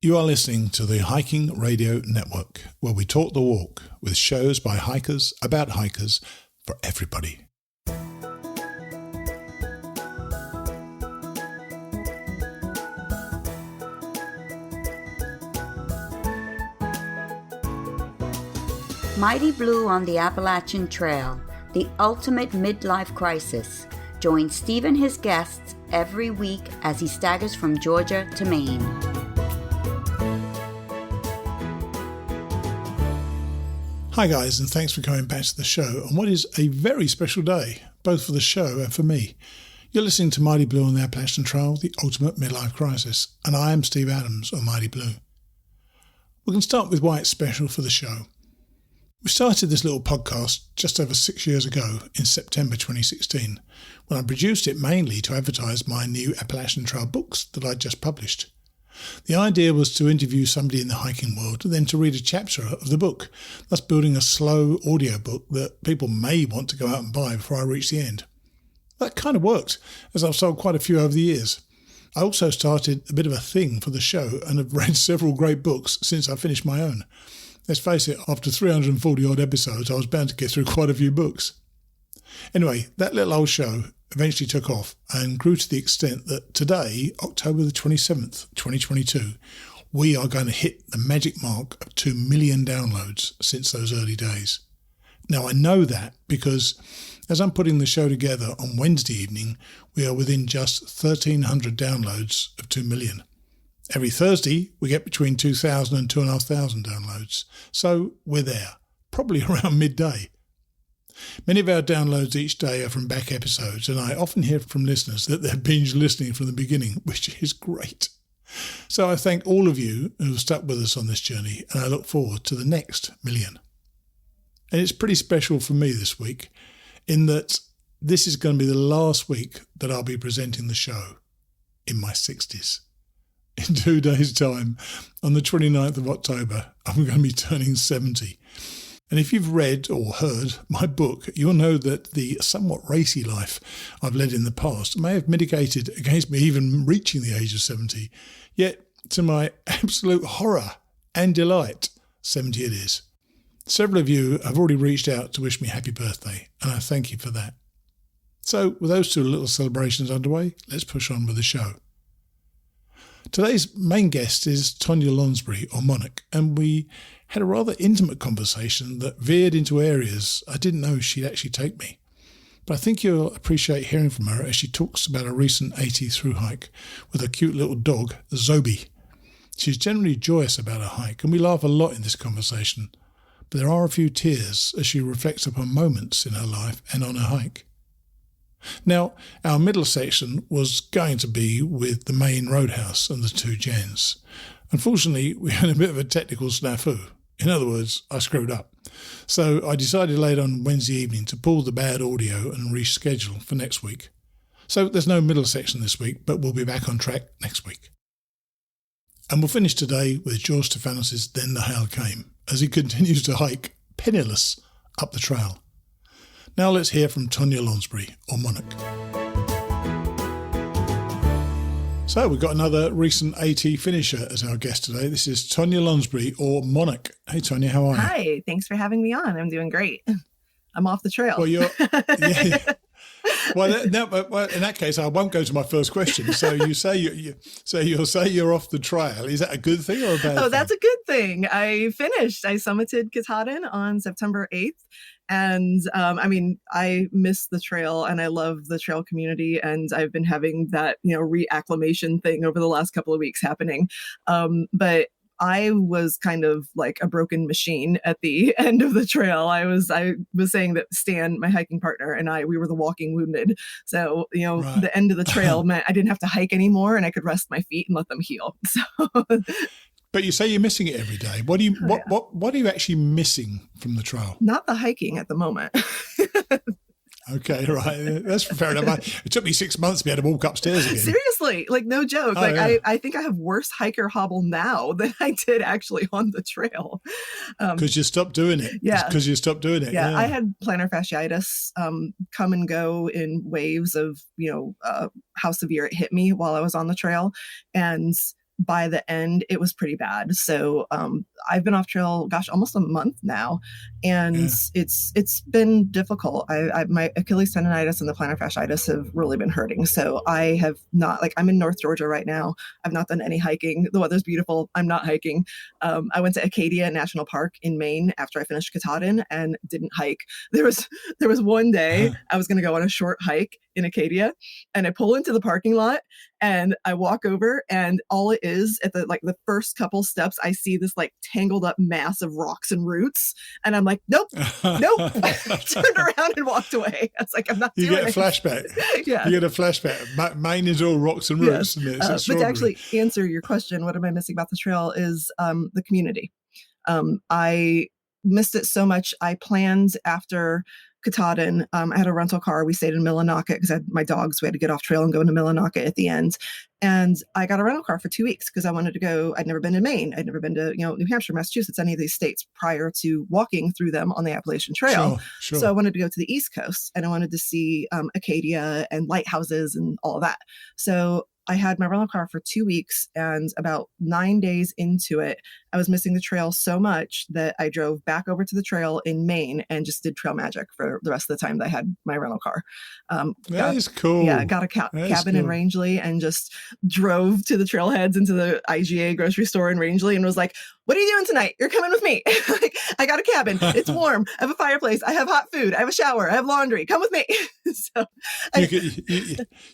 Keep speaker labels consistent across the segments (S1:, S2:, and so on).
S1: You are listening to the Hiking Radio Network, where we talk the walk with shows by hikers, about hikers, for everybody.
S2: Mighty Blue on the Appalachian Trail, the ultimate midlife crisis. Join Steve and his guests every week as he staggers from Georgia to Maine.
S1: Hi guys, and thanks for coming back to the show on what is a very special day, both for the show and for me. You're listening to Mighty Blue on the Appalachian Trail, the ultimate midlife crisis, and I am Steve Adams on Mighty Blue. We can start with why it's special for the show. We started this little podcast just over 6 years ago in September 2016, when I produced it mainly to advertise my new Appalachian Trail books that I'd just published. The idea was to interview somebody in the hiking world and then to read a chapter of the book, thus building a slow audio book that people may want to go out and buy before I reach the end. That kind of worked, as I've sold quite a few over the years. I also started a bit of a thing for the show and have read several great books since I finished my own. Let's face it, after 340 odd episodes, I was bound to get through quite a few books. Anyway, that little old show eventually took off and grew to the extent that today, October the 27th, 2022, we are going to hit the magic mark of 2 million downloads since those early days. Now, I know that because as I'm putting the show together on Wednesday evening, we are within just 1,300 downloads of 2 million. Every Thursday, we get between 2,000 and 2,500 downloads. So we're there, probably around midday. Many of our downloads each day are from back episodes, and I often hear from listeners that they're binge listening from the beginning, which is great. So I thank all of you who have stuck with us on this journey, and I look forward to the next million. And it's pretty special for me this week, in that this is going to be the last week that I'll be presenting the show in my 60s. In 2 days' time, on the 29th of October, I'm going to be turning 70. And if you've read or heard my book, you'll know that the somewhat racy life I've led in the past may have mitigated against me even reaching the age of 70. Yet, to my absolute horror and delight, 70 it is. Several of you have already reached out to wish me happy birthday, and I thank you for that. So, with those two little celebrations underway, let's push on with the show. Today's main guest is Tonya Lonsbury, or Monarch, and we had a rather intimate conversation that veered into areas I didn't know she'd actually take me. But I think you'll appreciate hearing from her as she talks about a recent AT thru-hike with a cute little dog, Zobi. She's generally joyous about her hike, and we laugh a lot in this conversation, but there are a few tears as she reflects upon moments in her life and on her hike. Now, our middle section was going to be with the main roadhouse and the two gens. Unfortunately, we had a bit of a technical snafu. In other words, I screwed up. So I decided late on Wednesday evening to pull the bad audio and reschedule for next week. So there's no middle section this week, but we'll be back on track next week. And we'll finish today with George Stefanos' Then the Hail Came, as he continues to hike penniless up the trail. Now let's hear from Tonya Lonsbury, or Monarch. So we've got another recent AT finisher as our guest today. This is Tonya Lonsbury, or Monarch. Hey Tonya, how are you?
S3: Hi, thanks for having me on. I'm doing great. I'm off the trail.
S1: Well, yeah. Well, in that case, I won't go to my first question. So you'll say you're off the trail. Is that a good thing or a bad thing?
S3: Oh, that's a good thing. I summited Katahdin on September 8th. And I miss the trail and I love the trail community. And I've been having that, reacclimation thing over the last couple of weeks happening. But I was kind of like a broken machine at the end of the trail. I was saying that Stan, my hiking partner, and we were the walking wounded. So,
S1: Right.
S3: The end of the trail meant I didn't have to hike anymore and I could rest my feet and let them heal. So
S1: But you say you're missing it every day. What are you actually missing from the trail?
S3: Not the hiking at the moment.
S1: Okay, right. That's fair enough. It took me 6 months to be able to walk upstairs again.
S3: Seriously, like no joke.
S1: Oh, yeah.
S3: I think I have worse hiker hobble now than I did actually on the trail.
S1: Because you stopped doing it.
S3: Yeah.
S1: Because you stopped doing it.
S3: Yeah. I had plantar fasciitis come and go in waves of, how severe it hit me while I was on the trail. And by the end, it was pretty bad. So I've been off trail, gosh, almost a month now, and it's been difficult. My Achilles tendonitis and the plantar fasciitis have really been hurting. So I have not, like, I'm in North Georgia right now. I've not done any hiking. The weather's beautiful. I'm not hiking. I went to Acadia National Park in Maine after I finished Katahdin and didn't hike. There was one day I was going to go on a short hike in Acadia, and I pull into the parking lot and I walk over, and all it is at the first couple steps, I see this like tangled up mass of rocks and roots, and I'm like, nope. I turned around and walked away. I was like, I'm not doing it.
S1: You get a flashback.
S3: Yeah.
S1: You get a flashback. Maine is all rocks and roots.
S3: Yes.
S1: And it's
S3: but to actually answer your question, what am I missing about the trail is the community. I missed it so much. I planned after Katahdin. I had a rental car. We stayed in Millinocket because I had my dogs. We had to get off trail and go into Millinocket at the end. And I got a rental car for 2 weeks because I wanted to go. I'd never been to Maine. I'd never been to, New Hampshire, Massachusetts, any of these states prior to walking through them on the Appalachian Trail.
S1: Sure.
S3: So I wanted to go to the East Coast, and I wanted to see Acadia and lighthouses and all of that. So I had my rental car for 2 weeks, and about 9 days into it, I was missing the trail so much that I drove back over to the trail in Maine and just did trail magic for the rest of the time that I had my rental car.
S1: That is cool.
S3: Yeah, got a cabin in Rangeley and just drove to the trailheads into the IGA grocery store in Rangeley and was like, what are you doing tonight? You're coming with me. I got a cabin. It's warm. I have a fireplace. I have hot food. I have a shower. I have laundry. Come with me. So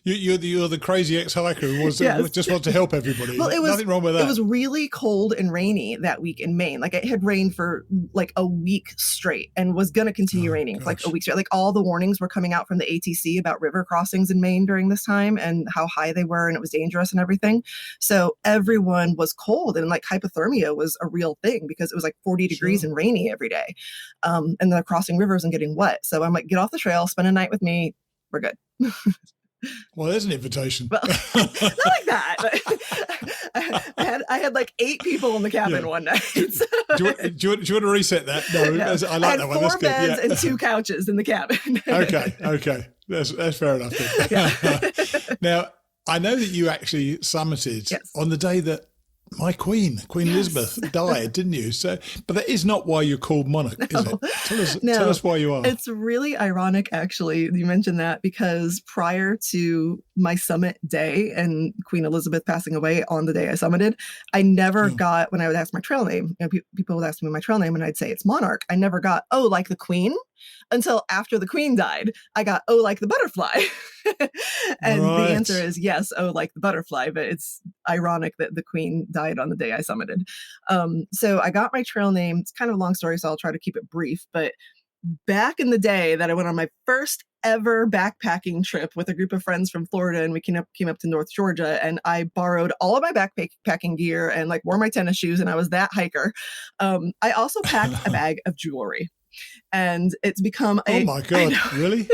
S3: you're the crazy ex-hiker who just wants to help everybody. Well,
S1: nothing wrong with that.
S3: It was really cold and rainy that week in Maine. Like, it had rained for like a week straight and was going to continue raining for like a week straight. Like, all the warnings were coming out from the ATC about river crossings in Maine during this time and how high they were, and it was dangerous and everything. So everyone was cold, and like hypothermia was a real thing because it was like 40 degrees and rainy every day. And they're crossing rivers and getting wet. So I'm like, get off the trail, spend a night with me. We're good.
S1: Well, there's an invitation.
S3: Well, not like that. I had like 8 people in the cabin one night. So.
S1: Do you want to reset that? No, I like that one. That's good.
S3: 4 beds and 2 couches in the cabin.
S1: Okay. That's fair enough. Yeah. Now, I know that you actually summited on the day that my Queen Elizabeth died, didn't you? So, but that is not why you're called Monarch, is it? Tell us why you are.
S3: It's really ironic, actually, you mentioned that, because prior to my summit day and Queen Elizabeth passing away on the day I summited, I never got, when I would ask my trail name, people would ask me my trail name and I'd say it's Monarch. I never got, oh, like the Queen, until after the Queen died. I got, oh, like the butterfly. And the answer is yes, oh, like the butterfly, but it's ironic that the Queen died on the day I summited. So I got my trail name. It's kind of a long story, so I'll try to keep it brief. But back in the day that I went on my first ever backpacking trip with a group of friends from Florida, and we came up to North Georgia, and I borrowed all of my backpacking gear and like wore my tennis shoes, and I was that hiker. I also packed a bag of jewelry, and it's become
S1: oh my God, really?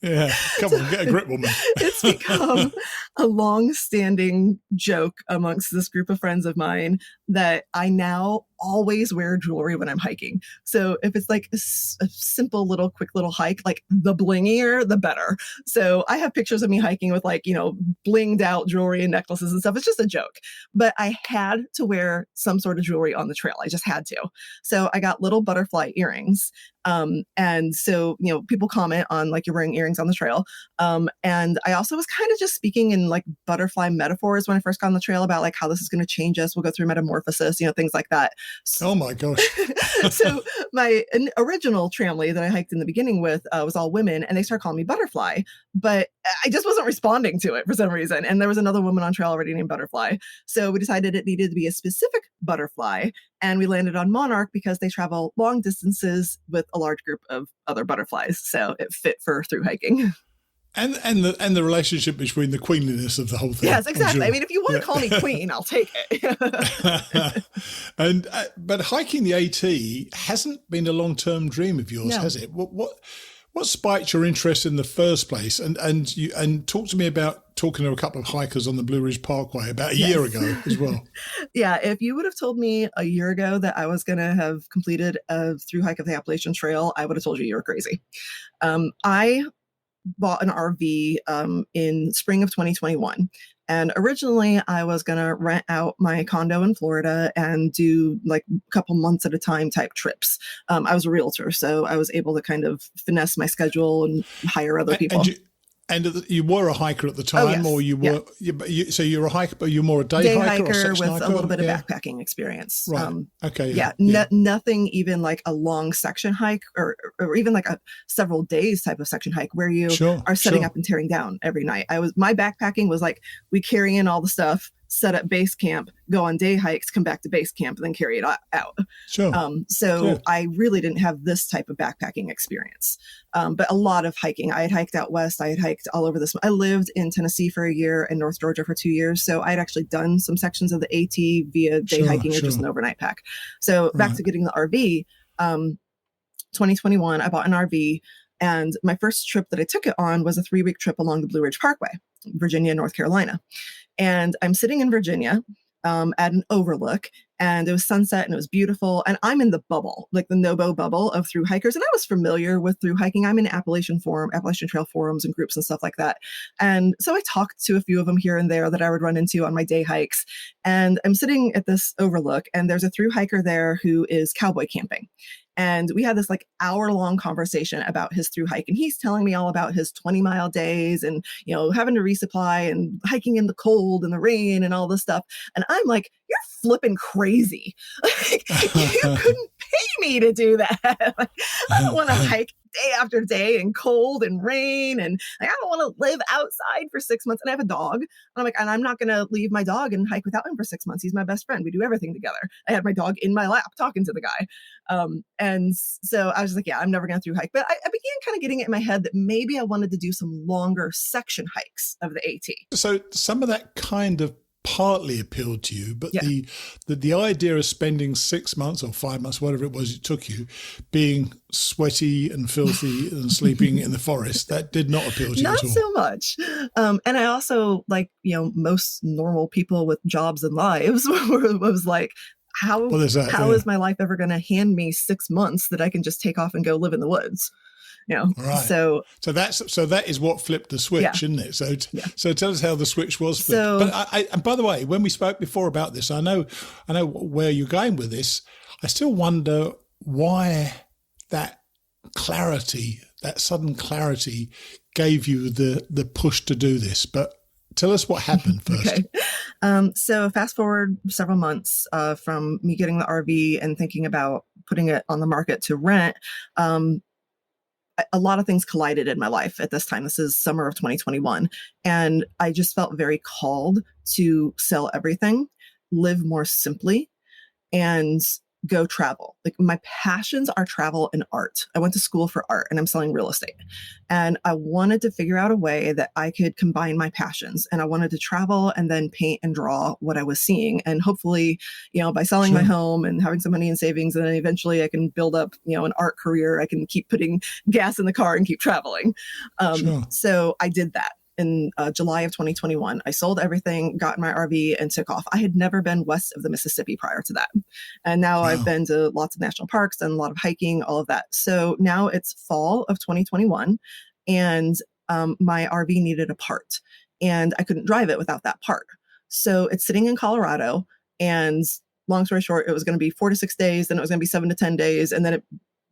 S1: Yeah, come on, get a grip, woman.
S3: It's become a long-standing joke amongst this group of friends of mine that I now always wear jewelry when I'm hiking. So if it's like a simple little, quick little hike, like the blingier, the better. So I have pictures of me hiking with like, blinged out jewelry and necklaces and stuff. It's just a joke. But I had to wear some sort of jewelry on the trail. I just had to. So I got little butterfly earrings. And so, people comment on like, you're wearing earrings on the trail. And I also was kind of just speaking in like butterfly metaphors when I first got on the trail about like how this is going to change us. We'll go through metamorphosis, things like that.
S1: Oh my gosh.
S3: So my original family that I hiked in the beginning with was all women, and they started calling me Butterfly, but I just wasn't responding to it for some reason. And there was another woman on trail already named Butterfly. So we decided it needed to be a specific butterfly. And we landed on Monarch because they travel long distances with a large group of other butterflies. So it fit for through hiking.
S1: And the relationship between the queenliness of the whole thing.
S3: Yes, exactly. Sure. I mean, if you want to call me queen, I'll take it.
S1: But hiking the AT hasn't been a long-term dream of yours, has it? What spiked your interest in the first place? And talk to me about talking to a couple of hikers on the Blue Ridge Parkway about a year ago as well.
S3: Yeah, if you would have told me a year ago that I was going to have completed a through hike of the Appalachian Trail, I would have told you were crazy. I bought an RV in spring of 2021. And originally I was going to rent out my condo in Florida and do like a couple months at a time type trips. I was a realtor, so I was able to kind of finesse my schedule and hire other people.
S1: And you were a hiker at the time, or you were? Yeah. So you're a hiker, but you're more a day hiker or section
S3: with
S1: hiker?
S3: a little bit of backpacking experience.
S1: Right. Okay.
S3: Nothing even like a long section hike or even like a several days type of section hike where you are setting up and tearing down every night. My backpacking was like, we carry in all the stuff, set up base camp, go on day hikes, come back to base camp, and then carry it out. I really didn't have this type of backpacking experience. But a lot of hiking. I had hiked out west. I had hiked all over this. I lived in Tennessee for a year and North Georgia for 2 years. So I had actually done some sections of the AT via day hiking or just an overnight pack. So back to getting the RV, 2021, I bought an RV. And my first trip that I took it on was a 3-week trip along the Blue Ridge Parkway, Virginia, North Carolina. And I'm sitting in Virginia at an overlook, and it was sunset and it was beautiful. And I'm in the bubble, like the Nobo bubble of thru hikers. And I was familiar with thru hiking. I'm in Appalachian Trail forums and groups and stuff like that. And so I talked to a few of them here and there that I would run into on my day hikes. And I'm sitting at this overlook, and there's a thru hiker there who is cowboy camping. And we had this like hour-long conversation about his thru hike. And he's telling me all about his 20-mile days and, having to resupply and hiking in the cold and the rain and all this stuff. And I'm like, you're flipping crazy. Like, you couldn't pay me to do that. Like, I don't want to hike day after day in cold and rain. And like, I don't want to live outside for 6 months. And I have a dog. I'm like, and I'm not going to leave my dog and hike without him for 6 months. He's my best friend. We do everything together. I had my dog in my lap talking to the guy. And so I was like, yeah, I'm never going to thru hike. But I began kind of getting it in my head that maybe I wanted to do some longer section hikes of the AT.
S1: So some of that kind of partly appealed to you, but the idea of spending 6 months or 5 months, whatever it was it took you, being sweaty and filthy and sleeping in the forest, that did not appeal to you at all.
S3: Not so much. And I also, like, most normal people with jobs and lives was like, how is my life ever going to hand me 6 months that I can just take off and go live in the woods?
S1: Right. So that is what flipped the switch, isn't it? So tell us how the switch was flipped. But and by the way, when we spoke before about this, I know where you're going with this. I still wonder why that clarity, that sudden clarity, gave you the push to do this. But tell us what happened first.
S3: Okay. So fast forward several months from me getting the RV and thinking about putting it on the market to rent. A lot of things collided in my life at this time. This is summer of 2021. And I just felt very called to sell everything, live more simply, and go travel. Like, my passions are travel and art. I went to school for art and I'm selling real estate. And I wanted to figure out a way that I could combine my passions. And I wanted to travel and then paint and draw what I was seeing. And hopefully, by selling my home and having some money in savings, and then eventually I can build up, an art career. I can keep putting gas in the car and keep traveling. So I did that. In July of 2021, I sold everything, got in my RV, and took off. I had never been west of the Mississippi prior to that. And now I've been to lots of national parks and a lot of hiking, all of that. So now it's fall of 2021, and my RV needed a part, and I couldn't drive it without that part. So it's sitting in Colorado, and long story short, it was going to be 4 to 6 days, then it was going to be 7 to 10 days, and then it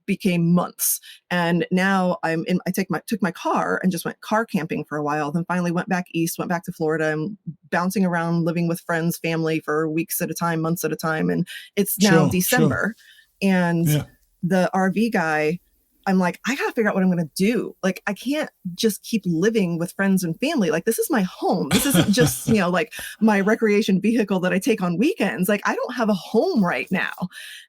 S3: became months. And now I took my car and just went car camping for a while, then finally went back east, went back to Florida, and bouncing around, living with friends, family for weeks at a time, months at a time. And it's now December. And the RV guy, I'm like, I gotta figure out what I'm gonna do. Like, I can't just keep living with friends and family. Like, this is my home. This isn't just, like my recreation vehicle that I take on weekends. Like, I don't have a home right now.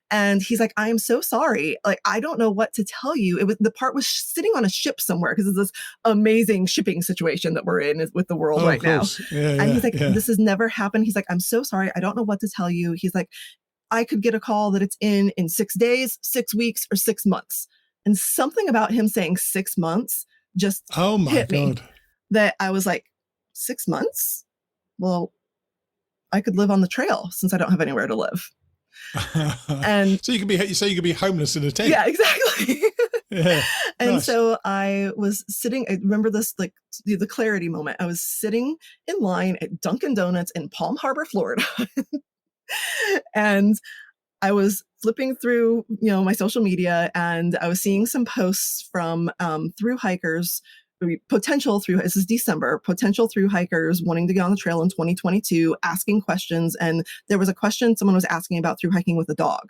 S3: And he's like, I am so sorry. Like, I don't know what to tell you. The part was sitting on a ship somewhere, because it's this amazing shipping situation that we're in with the world right now. And he's like, this has never happened. He's like, I'm so sorry. I don't know what to tell you. He's like, I could get a call that it's in 6 days, 6 weeks, or 6 months. And something about him saying 6 months just hit me. That I was like, 6 months? Well, I could live on the trail since I don't have anywhere to live. And
S1: so you could be homeless in a tent.
S3: Yeah, exactly.
S1: Yeah.
S3: And
S1: Nice.
S3: so I was sitting, I remember this, like the clarity moment. I was sitting in line at Dunkin' Donuts in Palm Harbor, Florida. And I was flipping through, my social media, and I was seeing some posts from thru-hikers, this is December, potential thru-hikers wanting to get on the trail in 2022, asking questions. And there was a question someone was asking about thru-hiking with a dog.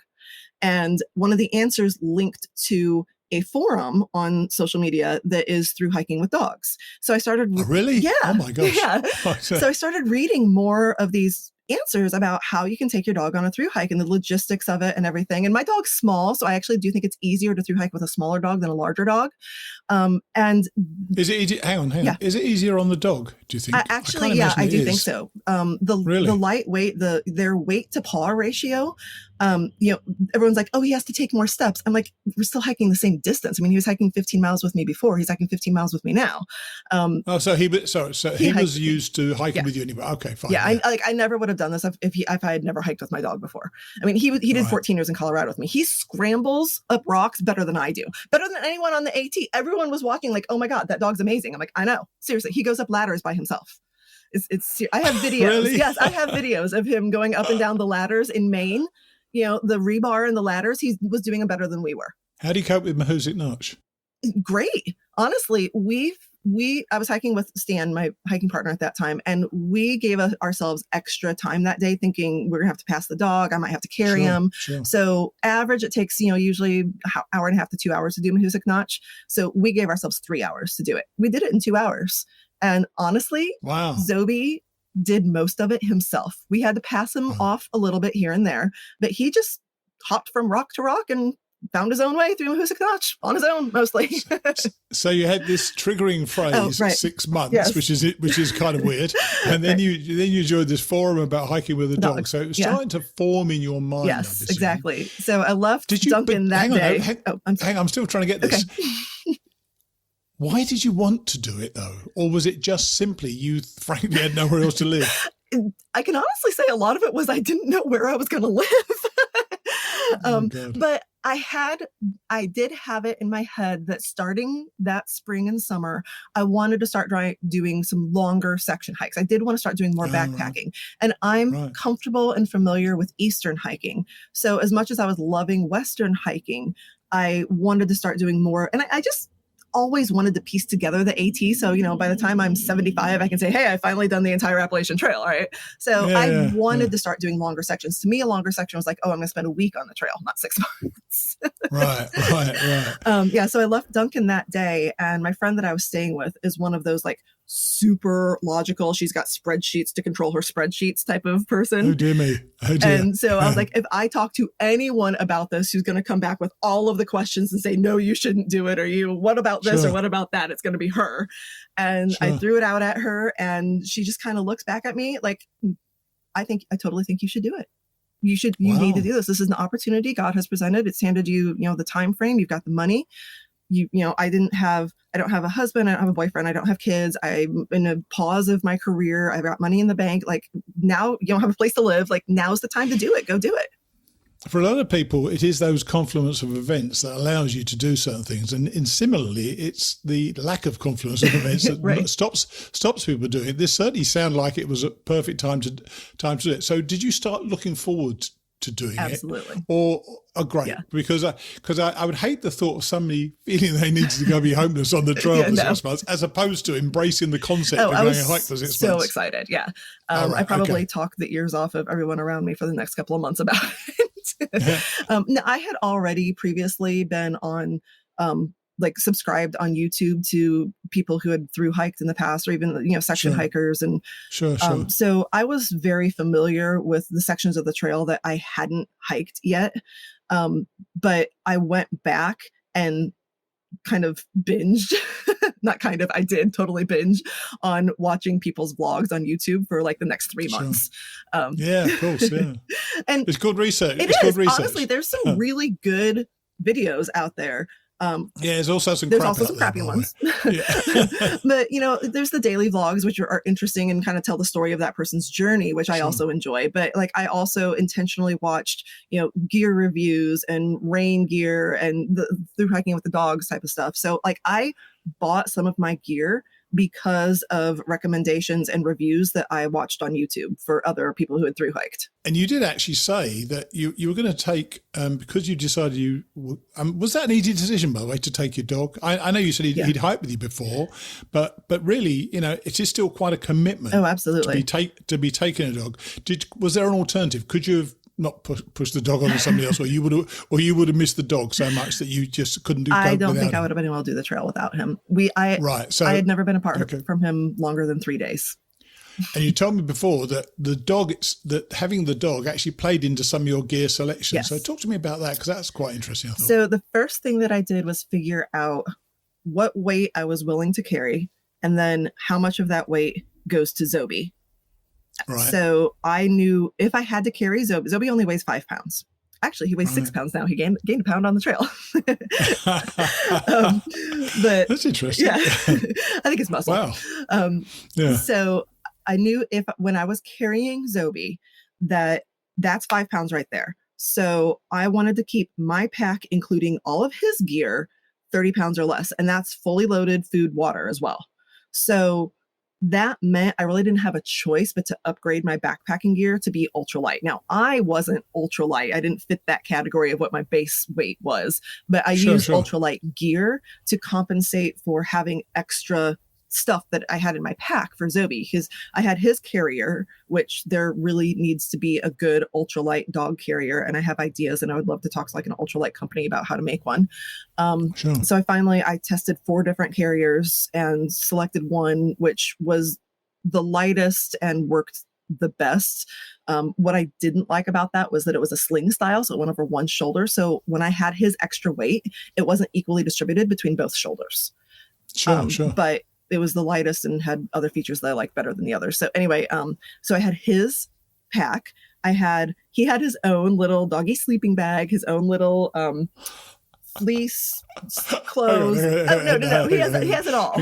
S3: And one of the answers linked to a forum on social media that is thru-hiking with dogs. So I started.
S1: Oh, really?
S3: Yeah.
S1: Oh my gosh.
S3: Yeah. So I started reading more of these answers about how you can take your dog on a thru-hike and the logistics of it and everything. And my dog's small, so I actually do think it's easier to thru-hike with a smaller dog than a larger dog. And
S1: is it easy? Hang on.
S3: Yeah.
S1: Is it easier on the dog, do you think?
S3: Actually, I do think so.
S1: Really?
S3: The lightweight, their weight to paw ratio, everyone's like, oh, he has to take more steps. I'm like, we're still hiking the same distance. I mean, he was hiking 15 miles with me before. He's hiking 15 miles with me now.
S1: So he was used to hiking with you anyway. Okay, fine.
S3: Yeah, I never would have done this if I had never hiked with my dog before. I mean, he did 14 years in Colorado with me. He scrambles up rocks better than I do, better than anyone on the AT. Everyone was walking like, oh my God, that dog's amazing. I'm like, I know, seriously, he goes up ladders by himself. I have videos.
S1: Really?
S3: Yes, I have videos of him going up and down the ladders in Maine. The rebar and the ladders, he was doing them better than we were.
S1: How do you cope with Mahoosuc Notch?
S3: Great. Honestly, I was hiking with Stan, my hiking partner at that time, and we gave ourselves extra time that day thinking we're gonna have to pass the dog. I might have to carry him. Sure. So average, it takes, usually an hour and a half to 2 hours to do Mahoosuc Notch. So we gave ourselves 3 hours to do it. We did it in 2 hours. And honestly,
S1: wow,
S3: Zobi did most of it himself. We had to pass him off a little bit here and there, but he just hopped from rock to rock and found his own way through Mahoosuc Notch on his own, mostly.
S1: So you had this triggering phrase, 6 months, yes, which is kind of weird, and then you joined this forum about hiking with a dog. So it was starting to form in your mind.
S3: Yes, exactly. So I left Dunkin' that day.
S1: Hang on, I'm still trying to get this. Okay. Why did you want to do it though? Or was it just simply you frankly had nowhere else to live?
S3: I can honestly say a lot of it was I didn't know where I was going to live. But I did have it in my head that starting that spring and summer, I wanted to start doing some longer section hikes. I did want to start doing more backpacking. And I'm comfortable and familiar with Eastern hiking. So as much as I was loving Western hiking, I wanted to start doing more. And I just always wanted to piece together the AT. So, by the time I'm 75, I can say, hey, I finally done the entire Appalachian Trail, right? So I wanted to start doing longer sections. To me, a longer section was like, oh, I'm going to spend a week on the trail, not 6 months. Right. So I left Dunkin' that day, and my friend that I was staying with is one of those like super logical, she's got spreadsheets to control her spreadsheets type of person.
S1: Oh dear me. Oh dear.
S3: And so I was like, if I talk to anyone about this who's going to come back with all of the questions and say, no, you shouldn't do it, or what about this or what about that, it's going to be her. And I threw it out at her, and she just kind of looks back at me like, I totally think you should do it. You need to do this. This is an opportunity God has presented. It's handed you, the time frame. You've got the money. I don't have a husband. I don't have a boyfriend. I don't have kids. I'm in a pause of my career. I've got money in the bank. Like, now you don't have a place to live. Like, now's the time to do it. Go do it.
S1: For a lot of people, it is those confluence of events that allows you to do certain things. And similarly, it's the lack of confluence of events that stops people doing it. This certainly sounded like it was a perfect time to do it. So did you start looking forward to doing
S3: Absolutely.
S1: it? Or great, because I would hate the thought of somebody feeling they needed to go be homeless on the trail for 6 months, as opposed to embracing the concept of going a hike for 6 months.
S3: So excited, yeah. I probably talked the ears off of everyone around me for the next couple of months about it. Now, I had already previously been on subscribed on YouTube to people who had thru-hiked in the past, or even, section hikers. And so I was very familiar with the sections of the trail that I hadn't hiked yet. But I went back and kind of binged, I did totally binge on watching people's vlogs on YouTube for like the next 3 months.
S1: Yeah, of course. Yeah.
S3: And
S1: it's good research.
S3: It's good research. Honestly, there's some really good videos out there.
S1: There's also some
S3: there's
S1: crap
S3: also
S1: out
S3: some
S1: there,
S3: crappy
S1: by the
S3: ones.
S1: way.
S3: But, there's the daily vlogs, which are interesting and kind of tell the story of that person's journey, which I also enjoy. But like, I also intentionally watched, gear reviews and rain gear and the through hiking with the dogs type of stuff. So like, I bought some of my gear because of recommendations and reviews that I watched on YouTube for other people who had through hiked.
S1: And you did actually say that you were going to take, because you decided was that an easy decision, by the way, to take your dog? I know you said he'd hiked with you before, but really, it is still quite a commitment.
S3: Oh, absolutely.
S1: To be taking a dog. Was there an alternative? Could you have not push the dog onto somebody else, or you would have missed the dog so much that you just couldn't do.
S3: I don't think I would have been able to do the trail without him. So I had never been apart from him longer than 3 days.
S1: And you told me before that having the dog actually played into some of your gear selection.
S3: Yes.
S1: So talk to me about that, because that's quite interesting, I thought.
S3: So the first thing that I did was figure out what weight I was willing to carry, and then how much of that weight goes to Zobi.
S1: Right.
S3: So I knew if I had to carry Zobi only weighs 5 pounds. Actually, he weighs 6 pounds now. He gained a pound on the trail. But
S1: that's interesting.
S3: Yeah, I think it's muscle.
S1: Wow.
S3: So I knew when I was carrying Zobi, that's 5 pounds right there. So I wanted to keep my pack, including all of his gear, 30 pounds or less. And that's fully loaded food, water as well. So that meant I really didn't have a choice but to upgrade my backpacking gear to be ultralight. Now, I wasn't ultralight. I didn't fit that category of what my base weight was, but I used ultralight gear to compensate for having extra stuff that I had in my pack for Zobi, because I had his carrier, which there really needs to be a good ultralight dog carrier. And I have ideas, and I would love to talk to like an ultralight company about how to make one. So I tested 4 different carriers and selected one, which was the lightest and worked the best. What I didn't like about that was that it was a sling style. So it went over one shoulder. So when I had his extra weight, it wasn't equally distributed between both shoulders. But it was the lightest and had other features that I liked better than the others. So anyway, so I had his pack. He had his own little doggy sleeping bag, his own little fleece, clothes. No. He has it all.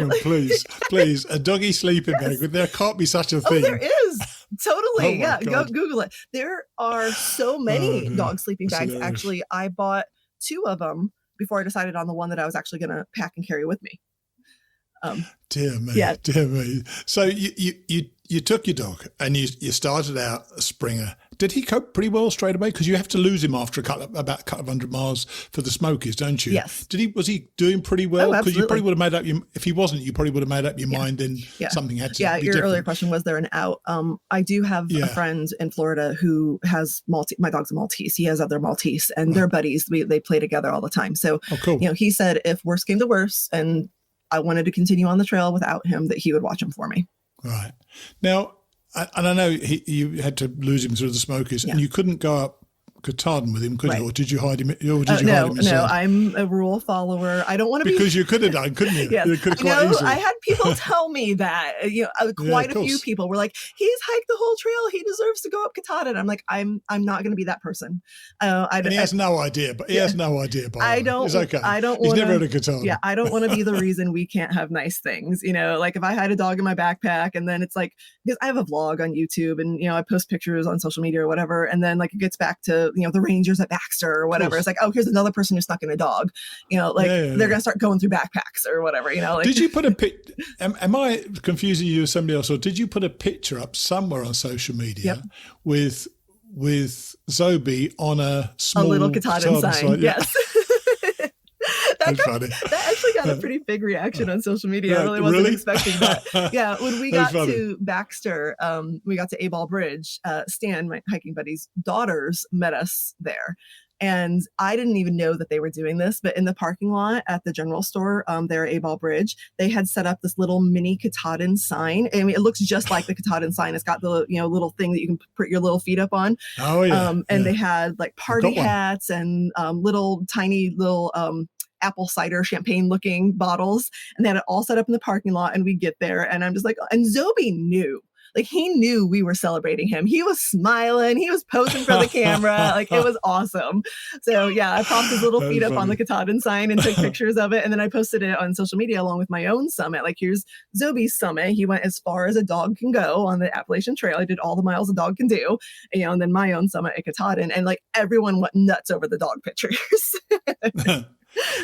S1: Please, a doggy sleeping bag. There can't be such a thing.
S3: Oh, there is. Totally.
S1: Oh
S3: Go Google it. There are so many dog sleeping bags.
S1: Hilarious.
S3: Actually, I bought 2 of them before I decided on the one that I was actually going to pack and carry with me.
S1: Dear me. So you took your dog and you started out a Springer. Did he cope pretty well straight away? Because you have to lose him after about a couple of 100 miles for the Smokies, don't you?
S3: Yes.
S1: Was he doing pretty well?
S3: Oh,
S1: because you probably would have made up if he wasn't, you probably would have made up your mind and something had to be
S3: your
S1: different.
S3: earlier question, was there an out? I do have a friend in Florida who has my dog's a Maltese. He has other Maltese, and they're buddies. They play together all the time. So
S1: cool.
S3: He said if worse came to worse and I wanted to continue on the trail without him, that he would watch him for me. Right.
S1: Now, and I know you had to lose him through the Smokies, and you couldn't go up Katahdin with him, could you? Or did you hide him?
S3: No, I'm a rule follower. I don't want to
S1: because you could have done, couldn't you?
S3: Yes.
S1: You could have quite easily.
S3: I had people tell me that. Quite a few people were like, "He's hiked the whole trail. He deserves to go up Katahdin." I'm like, I'm not going to be that person.
S1: And he has no idea. But he has no idea. It's okay.
S3: I don't.
S1: He's never heard of Katahdin.
S3: Yeah, I don't want to be the reason we can't have nice things. Like if I had a dog in my backpack, and then it's like, because I have a vlog on YouTube, and I post pictures on social media or whatever, and then like it gets back to the Rangers at Baxter or whatever. It's like, oh, here's another person who snuck in a dog. They're gonna start going through backpacks or whatever.
S1: Did you put a pic? Am I confusing you with somebody else, or did you put a picture up somewhere on social media with Zobi on a
S3: little Katahdin sign? Yes.
S1: That's funny.
S3: That actually got a pretty big reaction on social media. I really wasn't expecting that. Yeah, when we got to Baxter, we got to A-Ball Bridge. Stan, my hiking buddy's daughters, met us there. And I didn't even know that they were doing this, but in the parking lot at the general store there at A-Ball Bridge, they had set up this little mini Katahdin sign. I mean, it looks just like the Katahdin sign. It's got the little thing that you can put your little feet up on.
S1: Oh yeah.
S3: And they had like party hats and tiny little apple cider champagne looking bottles, and they had it all set up in the parking lot. And we get there, and I'm just like, and Zobi knew. Like he knew we were celebrating him. He was smiling. He was posing for the camera. Like it was awesome. So yeah, I propped his little feet up on the Katahdin sign and took pictures of it. And then I posted it on social media along with my own summit. Like here's Zobi's summit. He went as far as a dog can go on the Appalachian Trail. I did all the miles a dog can do, and then my own summit at Katahdin. And like everyone went nuts over the dog pictures.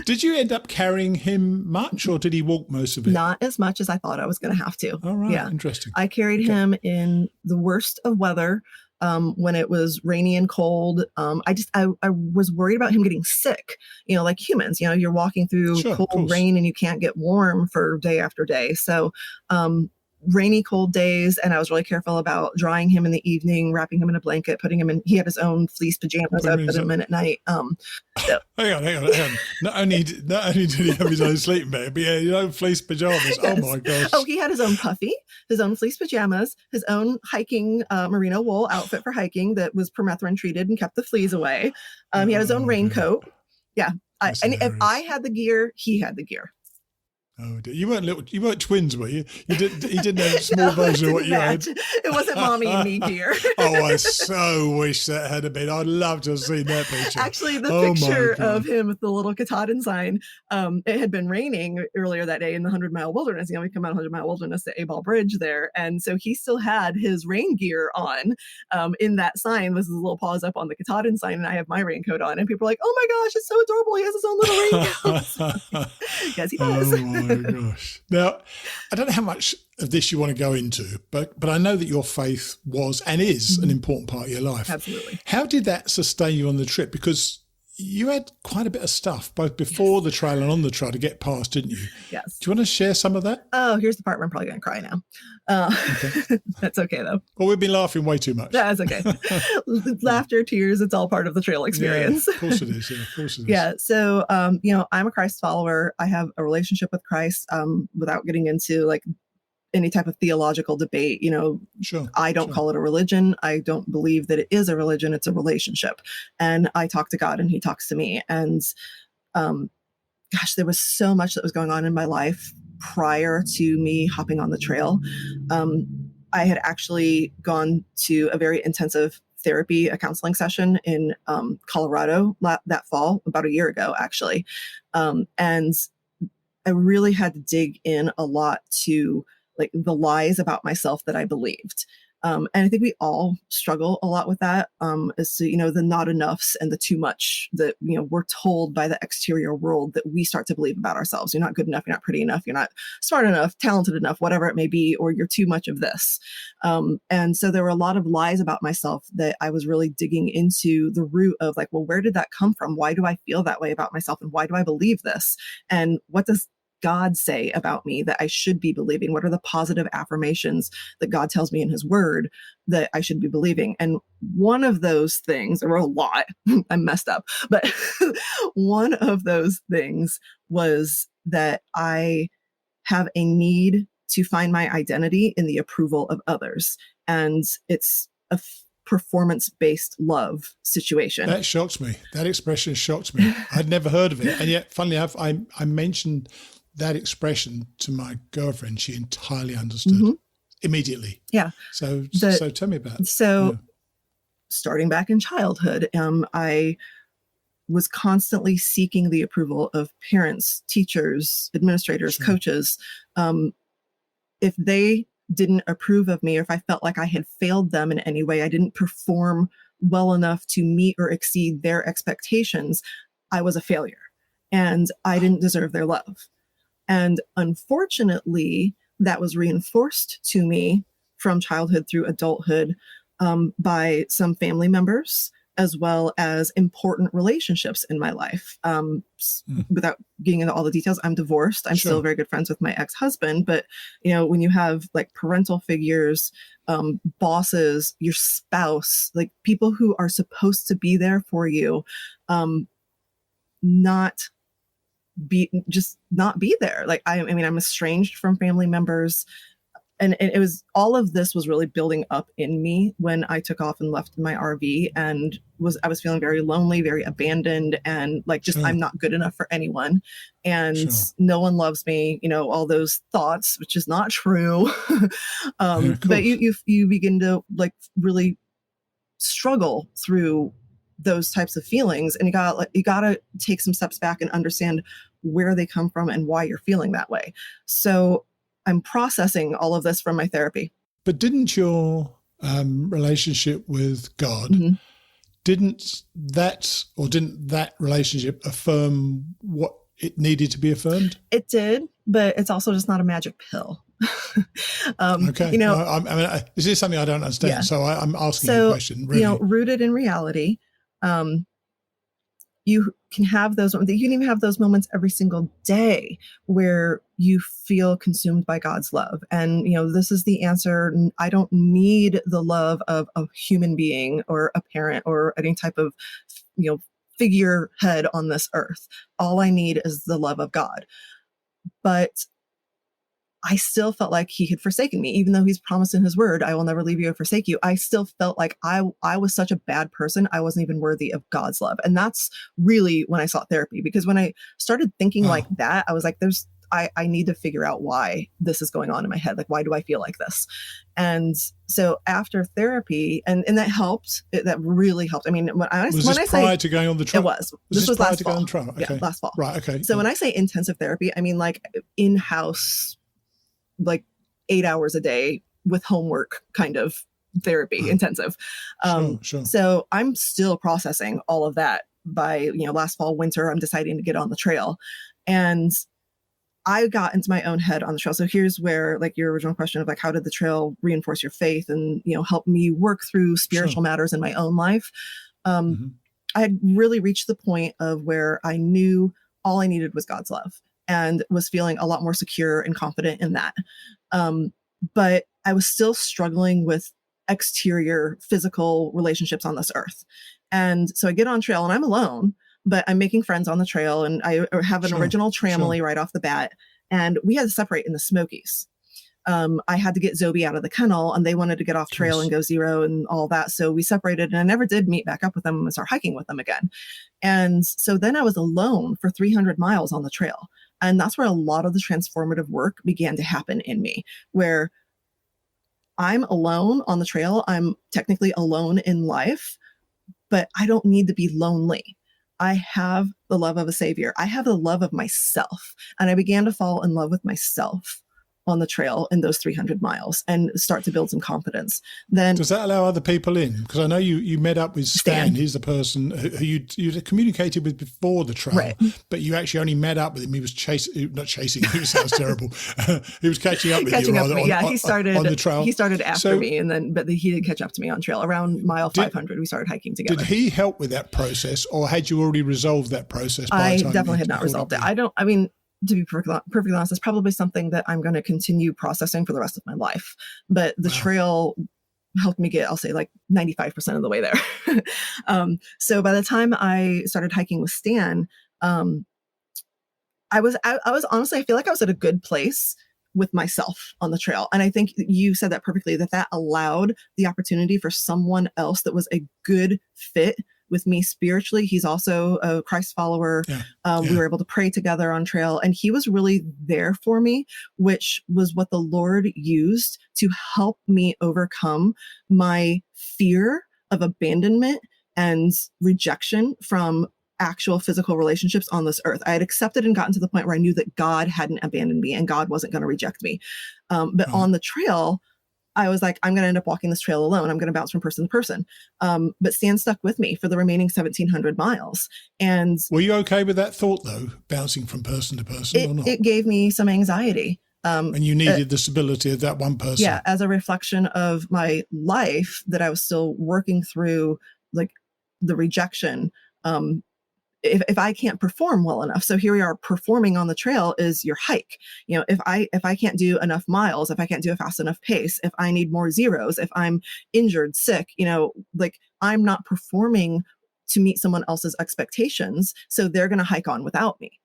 S1: Did you end up carrying him much, or did he walk most of it?
S3: Not as much as I thought I was going to have to.
S1: All right,
S3: yeah.
S1: Interesting.
S3: I carried him in the worst of weather. When it was rainy and cold, I was worried about him getting sick, like humans, you're walking through cold rain and you can't get warm for day after day. So, rainy, cold days. And I was really careful about drying him in the evening, wrapping him in a blanket, putting him in, he had his own fleece pajamas. I put him in at night. So. Hang
S1: on. Not only did he have his own sleeping bag, but his own fleece pajamas. Yes. Oh my gosh.
S3: Oh, he had his own puffy, his own fleece pajamas, his own hiking merino wool outfit for hiking that was permethrin treated and kept the fleas away. He had his own raincoat. Yeah. And if I had the gear, he had the gear.
S1: Oh, dear. You weren't twins, were you? He didn't have a small version of what you had.
S3: It wasn't mommy and me gear.
S1: Oh, I so wish that had been. I'd love to have seen that picture.
S3: Actually, the picture of him with the little Katahdin sign, it had been raining earlier that day in the 100-mile wilderness. We come out 100-mile wilderness at Abel Bridge there. And so he still had his rain gear on in that sign. This is a little paws up on the Katahdin sign, and I have my raincoat on. And people are like, oh my gosh, it's so adorable. He has his own little raincoat. Yes, he does.
S1: Oh my gosh. Now, I don't know how much of this you want to go into, but I know that your faith was and is an important part of your life.
S3: Absolutely.
S1: How did that sustain you on the trip? Because you had quite a bit of stuff, both before the trail and on the trail to get past, didn't you?
S3: Yes.
S1: Do you want to share some of that?
S3: Oh, here's the part where I'm probably going to cry now. Okay. That's okay, though.
S1: Well, we've been laughing way too much.
S3: That's okay. Laughter, tears, it's all part of the trail experience.
S1: Yeah, of course it is. Yeah, of course it is.
S3: Yeah. So, I'm a Christ follower. I have a relationship with Christ without getting into like any type of theological debate.
S1: Sure,
S3: I don't call it a religion. I don't believe that it is a religion. It's a relationship. And I talk to God and he talks to me. And there was so much that was going on in my life prior to me hopping on the trail. I had actually gone to a very intensive therapy, a counseling session in Colorado that fall, about a year ago, actually. And I really had to dig in a lot to like the lies about myself that I believed. And I think we all struggle a lot with that, as to, the not enoughs and the too much that, we're told by the exterior world that we start to believe about ourselves. You're not good enough. You're not pretty enough. You're not smart enough, talented enough, whatever it may be, or you're too much of this. And so there were a lot of lies about myself that I was really digging into the root of like, well, where did that come from? Why do I feel that way about myself? And why do I believe this? And what does God say about me that I should be believing? What are the positive affirmations that God tells me in his word that I should be believing? And one of those things, there were a lot, I messed up, but one of those things was that I have a need to find my identity in the approval of others. And it's a performance-based love situation.
S1: That shocks me. That expression shocks me. I'd never heard of it. And yet, funnily enough, I mentioned that expression to my girlfriend. She entirely understood immediately.
S3: Yeah.
S1: So tell me about it.
S3: So starting back in childhood, I was constantly seeking the approval of parents, teachers, administrators, coaches. If they didn't approve of me, or if I felt like I had failed them in any way, I didn't perform well enough to meet or exceed their expectations, I was a failure and I didn't deserve their love. And unfortunately, that was reinforced to me from childhood through adulthood by some family members, as well as important relationships in my life. Without getting into all the details, I'm divorced. I'm still very good friends with my ex-husband. But, when you have like parental figures, bosses, your spouse, like people who are supposed to be there for you, not be there. Like, I'm estranged from family members. and it was, all of this was really building up in me when I took off and left my RV, and I was feeling very lonely, very abandoned, and like, just,
S1: Sure.
S3: I'm not good enough for anyone, and
S1: Sure.
S3: no one loves me, all those thoughts, which is not true. But you begin to like really struggle through those types of feelings, and you gotta take some steps back and understand where they come from and why you're feeling that way. So I'm processing all of this from my therapy.
S1: But didn't your relationship with God,
S3: Mm-hmm.
S1: didn't that relationship affirm what it needed to be affirmed?
S3: It did, but it's also just not a magic pill.
S1: Okay. I mean, this is something I don't understand.
S3: Yeah.
S1: So I'm asking you a question. Really.
S3: Rooted in reality, you can have those, you can even have those moments every single day where you feel consumed by God's love. And, this is the answer. I don't need the love of a human being or a parent or any type of, figurehead on this earth. All I need is the love of God. But I still felt like he had forsaken me, even though he's promised in his word, I will never leave you or forsake you. I still felt like I was such a bad person. I wasn't even worthy of God's love. And that's really when I sought therapy, because when I started thinking like that, I was like, I need to figure out why this is going on in my head. Like, why do I feel like this? And so after therapy, and that helped, that really helped. I mean, when I
S1: prior to going on the trial?
S3: It was. This was last fall.
S1: Okay.
S3: Yeah, last fall.
S1: Right. Okay.
S3: So when I say intensive therapy, I mean like in-house, like 8 hours a day with homework kind of therapy, intensive.
S1: Sure.
S3: So I'm still processing all of that. By, last fall, winter, I'm deciding to get on the trail. And I got into my own head on the trail. So here's where, like, your original question of like, how did the trail reinforce your faith and, help me work through spiritual matters in my own life? I had really reached the point of where I knew all I needed was God's love, and was feeling a lot more secure and confident in that. But I was still struggling with exterior physical relationships on this earth. And so I get on trail and I'm alone, but I'm making friends on the trail, and I have an original tramily right off the bat. And we had to separate in the Smokies. I had to get Zoe out of the kennel, and they wanted to get off trail and go zero and all that. So we separated, and I never did meet back up with them and start hiking with them again. And so then I was alone for 300 miles on the trail. And that's where a lot of the transformative work began to happen in me, where I'm alone on the trail. I'm technically alone in life, but I don't need to be lonely. I have the love of a savior. I have the love of myself. And I began to fall in love with myself on the trail in those 300 miles and start to build some confidence. Then,
S1: does that allow other people in? Because I know you met up with Stan. He's the person who you communicated with before the trail, right? But you actually only met up with him. He was not chasing you. Sounds terrible. He was catching up with you.
S3: He started
S1: on the trail.
S3: He started after me, but he did catch up to me on trail around mile 500. We started hiking together.
S1: Did he help with that process, or had you already resolved that process?
S3: I definitely had not resolved it. To be perfectly honest, it's probably something that I'm going to continue processing for the rest of my life. But the trail helped me get, I'll say, like 95% of the way there. So by the time I started hiking with Stan, I was honestly, I feel like I was at a good place with myself on the trail. And I think you said that perfectly, that allowed the opportunity for someone else that was a good fit with me spiritually. He's also a Christ follower. We were able to pray together on trail, and he was really there for me, which was what the Lord used to help me overcome my fear of abandonment and rejection from actual physical relationships on this earth. I had accepted and gotten to the point where I knew that God hadn't abandoned me and God wasn't going to reject me. But on the trail, I was like, I'm going to end up walking this trail alone. I'm going to bounce from person to person. But Stan stuck with me for the remaining 1,700 miles. And
S1: were you okay with that thought, though, bouncing from person to person or not?
S3: It gave me some anxiety.
S1: And you needed the stability of that one person.
S3: Yeah, as a reflection of my life that I was still working through, like the rejection. If I can't perform well enough, so here we are, performing on the trail is your hike. If I can't do enough miles, if I can't do a fast enough pace, if I need more zeros, if I'm injured, sick, like I'm not performing to meet someone else's expectations, so they're going to hike on without me.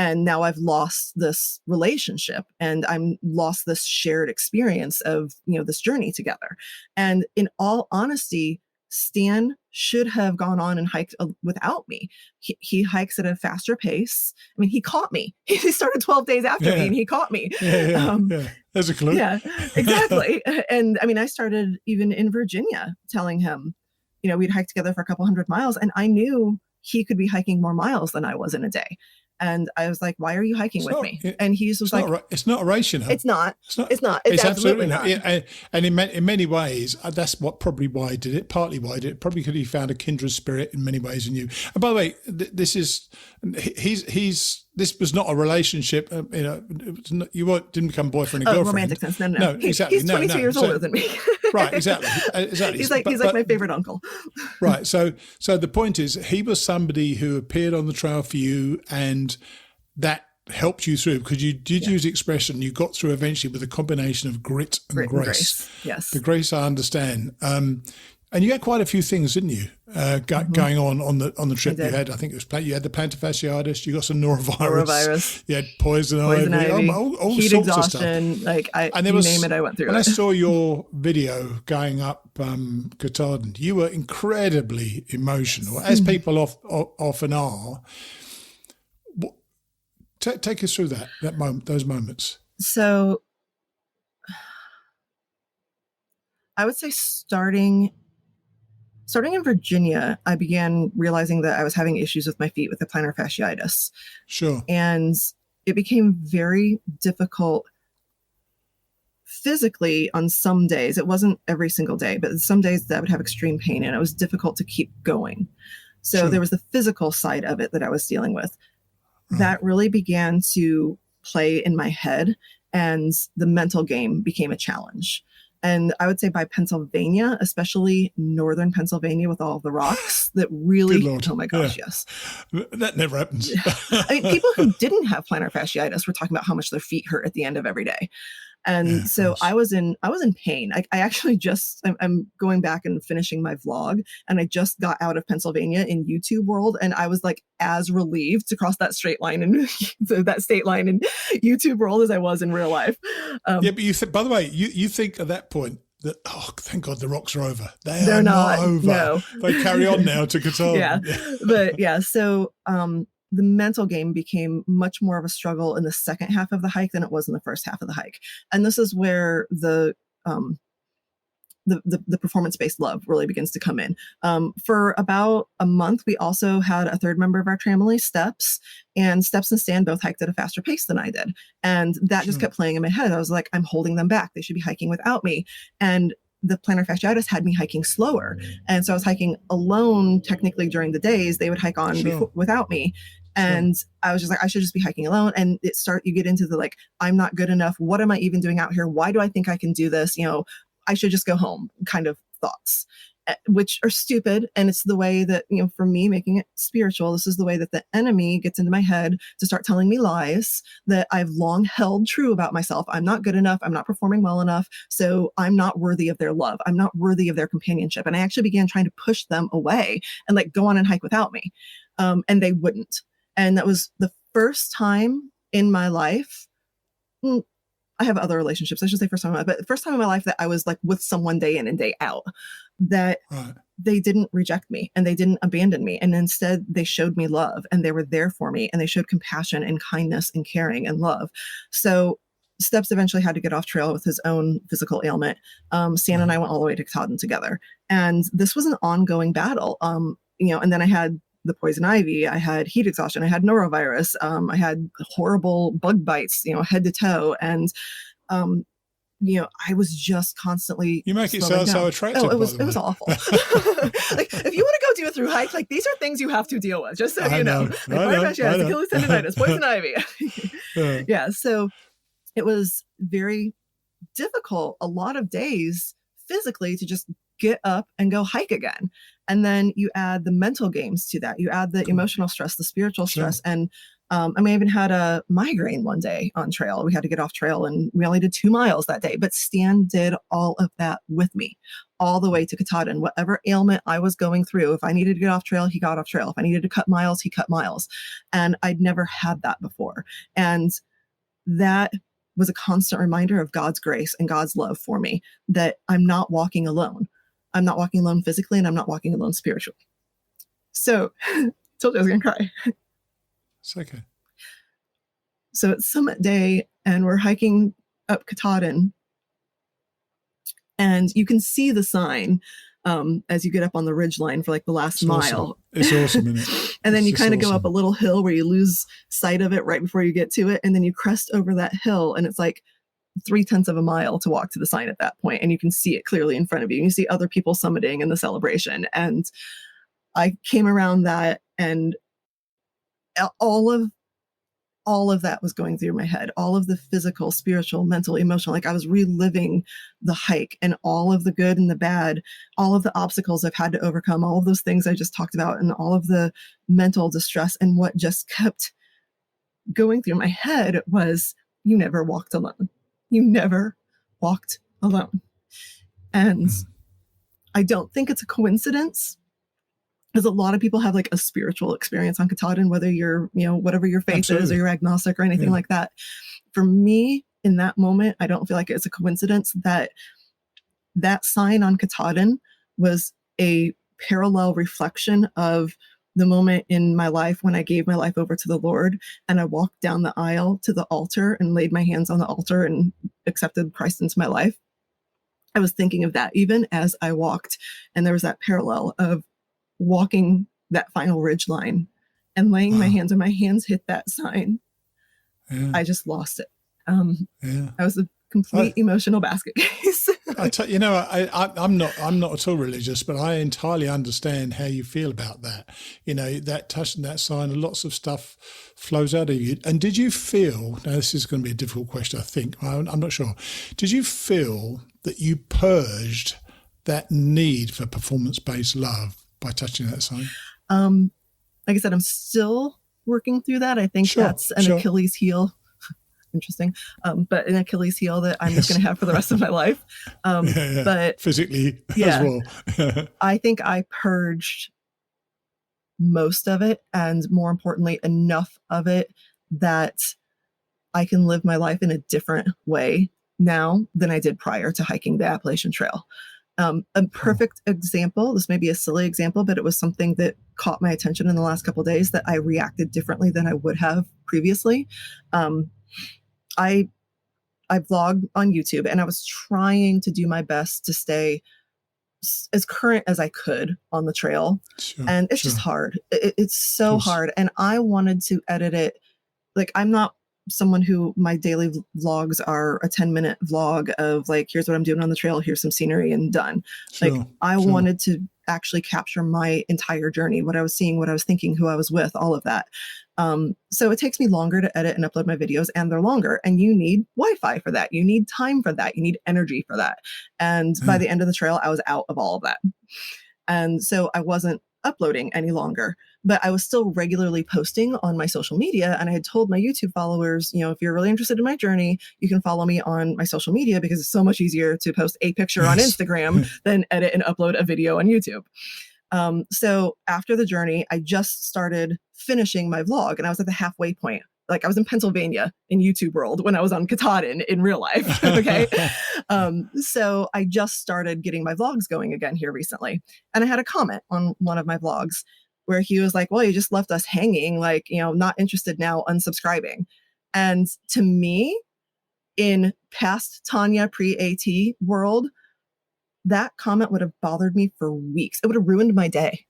S3: And now I've lost this relationship and I'm lost this shared experience of, this journey together. And in all honesty, Stan should have gone on and hiked without me. He hikes at a faster pace. I mean, he caught me. He started 12 days after me and he caught me.
S1: Yeah. There's a clue.
S3: Yeah, exactly. And I mean, I started even in Virginia telling him, we'd hike together for a couple 100 miles and I knew he could be hiking more miles than I was in a day. And I was like, why are you hiking with me? And he was like,
S1: it's not a race,
S3: It's not. It's absolutely not.
S1: And in many ways, that's partly why he did it. Probably because he found a kindred spirit in many ways in you. And by the way, this was not a relationship. Didn't become boyfriend and girlfriend.
S3: Romantic sense. No.
S1: Exactly.
S3: He's 22 years older than me.
S1: Right. Exactly.
S3: He's like my favorite uncle.
S1: Right. So the point is, he was somebody who appeared on the trail for you, and that helped you through, because you did use the expression, you got through eventually with a combination of grit and grace.
S3: Yes.
S1: The grace, I understand. And you had quite a few things, didn't you, going on the trip you had? I think it was you had the plantar fasciitis, you got some norovirus. You had poison ivy. All
S3: heat
S1: sorts
S3: exhaustion,
S1: of stuff.
S3: You name it, I went through it.
S1: When I saw your video going up Katahdin, you were incredibly emotional, as people often are. Take us through that moment, those moments.
S3: So I would say starting in Virginia, I began realizing that I was having issues with my feet with the plantar fasciitis.
S1: Sure.
S3: And it became very difficult physically on some days. It wasn't every single day, but some days that I would have extreme pain and it was difficult to keep going. So there was the physical side of it that I was dealing with. That really began to play in my head, and the mental game became a challenge. And I would say by Pennsylvania, especially northern Pennsylvania with all of the rocks, that really, oh my gosh, yes.
S1: That never happens.
S3: I mean, people who didn't have plantar fasciitis were talking about how much their feet hurt at the end of every day. And so I was in pain. I actually I'm going back and finishing my vlog, and I just got out of Pennsylvania in YouTube world. And I was like as relieved to cross that straight line and that state line in YouTube world as I was in real life.
S1: But by the way, you think at that point that, thank God the rocks are over. They're not over.
S3: No.
S1: They carry on now to Katahdin.
S3: So the mental game became much more of a struggle in the second half of the hike than it was in the first half of the hike. And this is where the performance-based love really begins to come in. For about a month, we also had a third member of our family, Steps and Stan both hiked at a faster pace than I did. And that just kept playing in my head. I was like, I'm holding them back. They should be hiking without me. And the plantar fasciitis had me hiking slower. And so I was hiking alone technically during the days. They would hike on without me. And I was just like, I should just be hiking alone. And you get into the I'm not good enough. What am I even doing out here? Why do I think I can do this? I should just go home kind of thoughts, which are stupid. And it's the way that, for me, making it spiritual, this is the way that the enemy gets into my head to start telling me lies that I've long held true about myself. I'm not good enough. I'm not performing well enough. So I'm not worthy of their love. I'm not worthy of their companionship. And I actually began trying to push them away and go on and hike without me. And they wouldn't. And that was the first time in my life. I have other relationships. I should say first time, but the first time in my life that I was with someone day in and day out, that they didn't reject me and they didn't abandon me. And instead they showed me love and they were there for me and they showed compassion and kindness and caring and love. So Steps eventually had to get off trail with his own physical ailment. Stan and I went all the way to Katahdin together. And this was an ongoing battle. And then I had the poison ivy, I had heat exhaustion, I had norovirus, I had horrible bug bites, head to toe. And, I was just constantly.
S1: You make it sound so attractive.
S3: It was awful. If you want to go do a thru hike, these are things you have to deal with, just so you know. Plantar fasciitis, Achilles tendonitis, poison ivy. So it was very difficult a lot of days physically to just get up and go hike again. And then you add the mental games to that. You add the emotional stress, the spiritual stress. And I even had a migraine one day on trail. We had to get off trail and we only did 2 miles that day. But Stan did all of that with me. all the way to Katahdin. Whatever ailment I was going through, if I needed to get off trail, he got off trail. If I needed to cut miles, he cut miles. And I'd never had that before. And that was a constant reminder of God's grace and God's love for me, that I'm not walking alone. I'm not walking alone physically, and I'm not walking alone spiritually. So, told you I was going to cry.
S1: It's okay.
S3: So it's summit day, and we're hiking up Katahdin, and you can see the sign as you get up on the ridgeline for like the last mile.
S1: Awesome. It's awesome, isn't it?
S3: And then
S1: It's
S3: you kind of
S1: just
S3: go up
S1: awesome.
S3: a little hill where you lose sight of it right before you get to it. And then you crest over that hill, and it's like 0.3 of a mile to walk to the sign at that point. And you can see it clearly in front of you. And you see other people summiting in the celebration. And I came around that, and all of that was going through my head, all of the physical, spiritual, mental, emotional. Like I was reliving the hike and all of the good and the bad, all of the obstacles I've had to overcome, all of those things I just talked about, and all of the mental distress. And what just kept going through my head was, you never walked alone. You never walked alone. And I don't think it's a coincidence, because a lot of people have like a spiritual experience on Katahdin, whether you're, whatever your faith is, or you're agnostic or anything like that. For me, in that moment, I don't feel like it's a coincidence that that sign on Katahdin was a parallel reflection of the moment in my life when I gave my life over to the Lord, and I walked down the aisle to the altar and laid my hands on the altar and accepted Christ into my life. I was thinking of that even as I walked, and there was that parallel of walking that final ridge line and laying my hands, and my hands hit that sign. I just lost it. I was a complete emotional basket case.
S1: I'm not at all religious, but I entirely understand how you feel about that. That touching that sign, lots of stuff flows out of you. And did you feel, now this is going to be a difficult question, I think, I'm not sure. Did you feel that you purged that need for performance-based love by touching that sign?
S3: Like I said, I'm still working through that. I think that's an Achilles heel. Interesting. But an Achilles heel that I'm just going to have for the rest of my life. But
S1: physically as well.
S3: I think I purged most of it, and more importantly, enough of it that I can live my life in a different way now than I did prior to hiking the Appalachian Trail. A perfect example, this may be a silly example, but it was something that caught my attention in the last couple of days that I reacted differently than I would have previously. I vlog on YouTube, and I was trying to do my best to stay as current as I could on the trail. And it's just hard. It's so hard. And I wanted to edit it. Like, I'm not someone who my daily vlogs are a 10-minute vlog of like, here's what I'm doing on the trail, here's some scenery, and done. I wanted to actually capture my entire journey, what I was seeing, what I was thinking, who I was with, all of that. So it takes me longer to edit and upload my videos, and they're longer, and you need Wi-Fi for that. You need time for that. You need energy for that. And by the end of the trail, I was out of all of that. And so I wasn't uploading any longer, but I was still regularly posting on my social media. And I had told my YouTube followers, if you're really interested in my journey, you can follow me on my social media, because it's so much easier to post a picture on Instagram than edit and upload a video on YouTube. So after the journey, I just started finishing my vlog, and I was at the halfway point. Like, I was in Pennsylvania in YouTube world when I was on Katahdin in real life. Okay. So I just started getting my vlogs going again here recently. And I had a comment on one of my vlogs where he was like, well, you just left us hanging, like, not interested now, unsubscribing. And to me, in past Tonya pre-AT world, that comment would have bothered me for weeks. It would have ruined my day.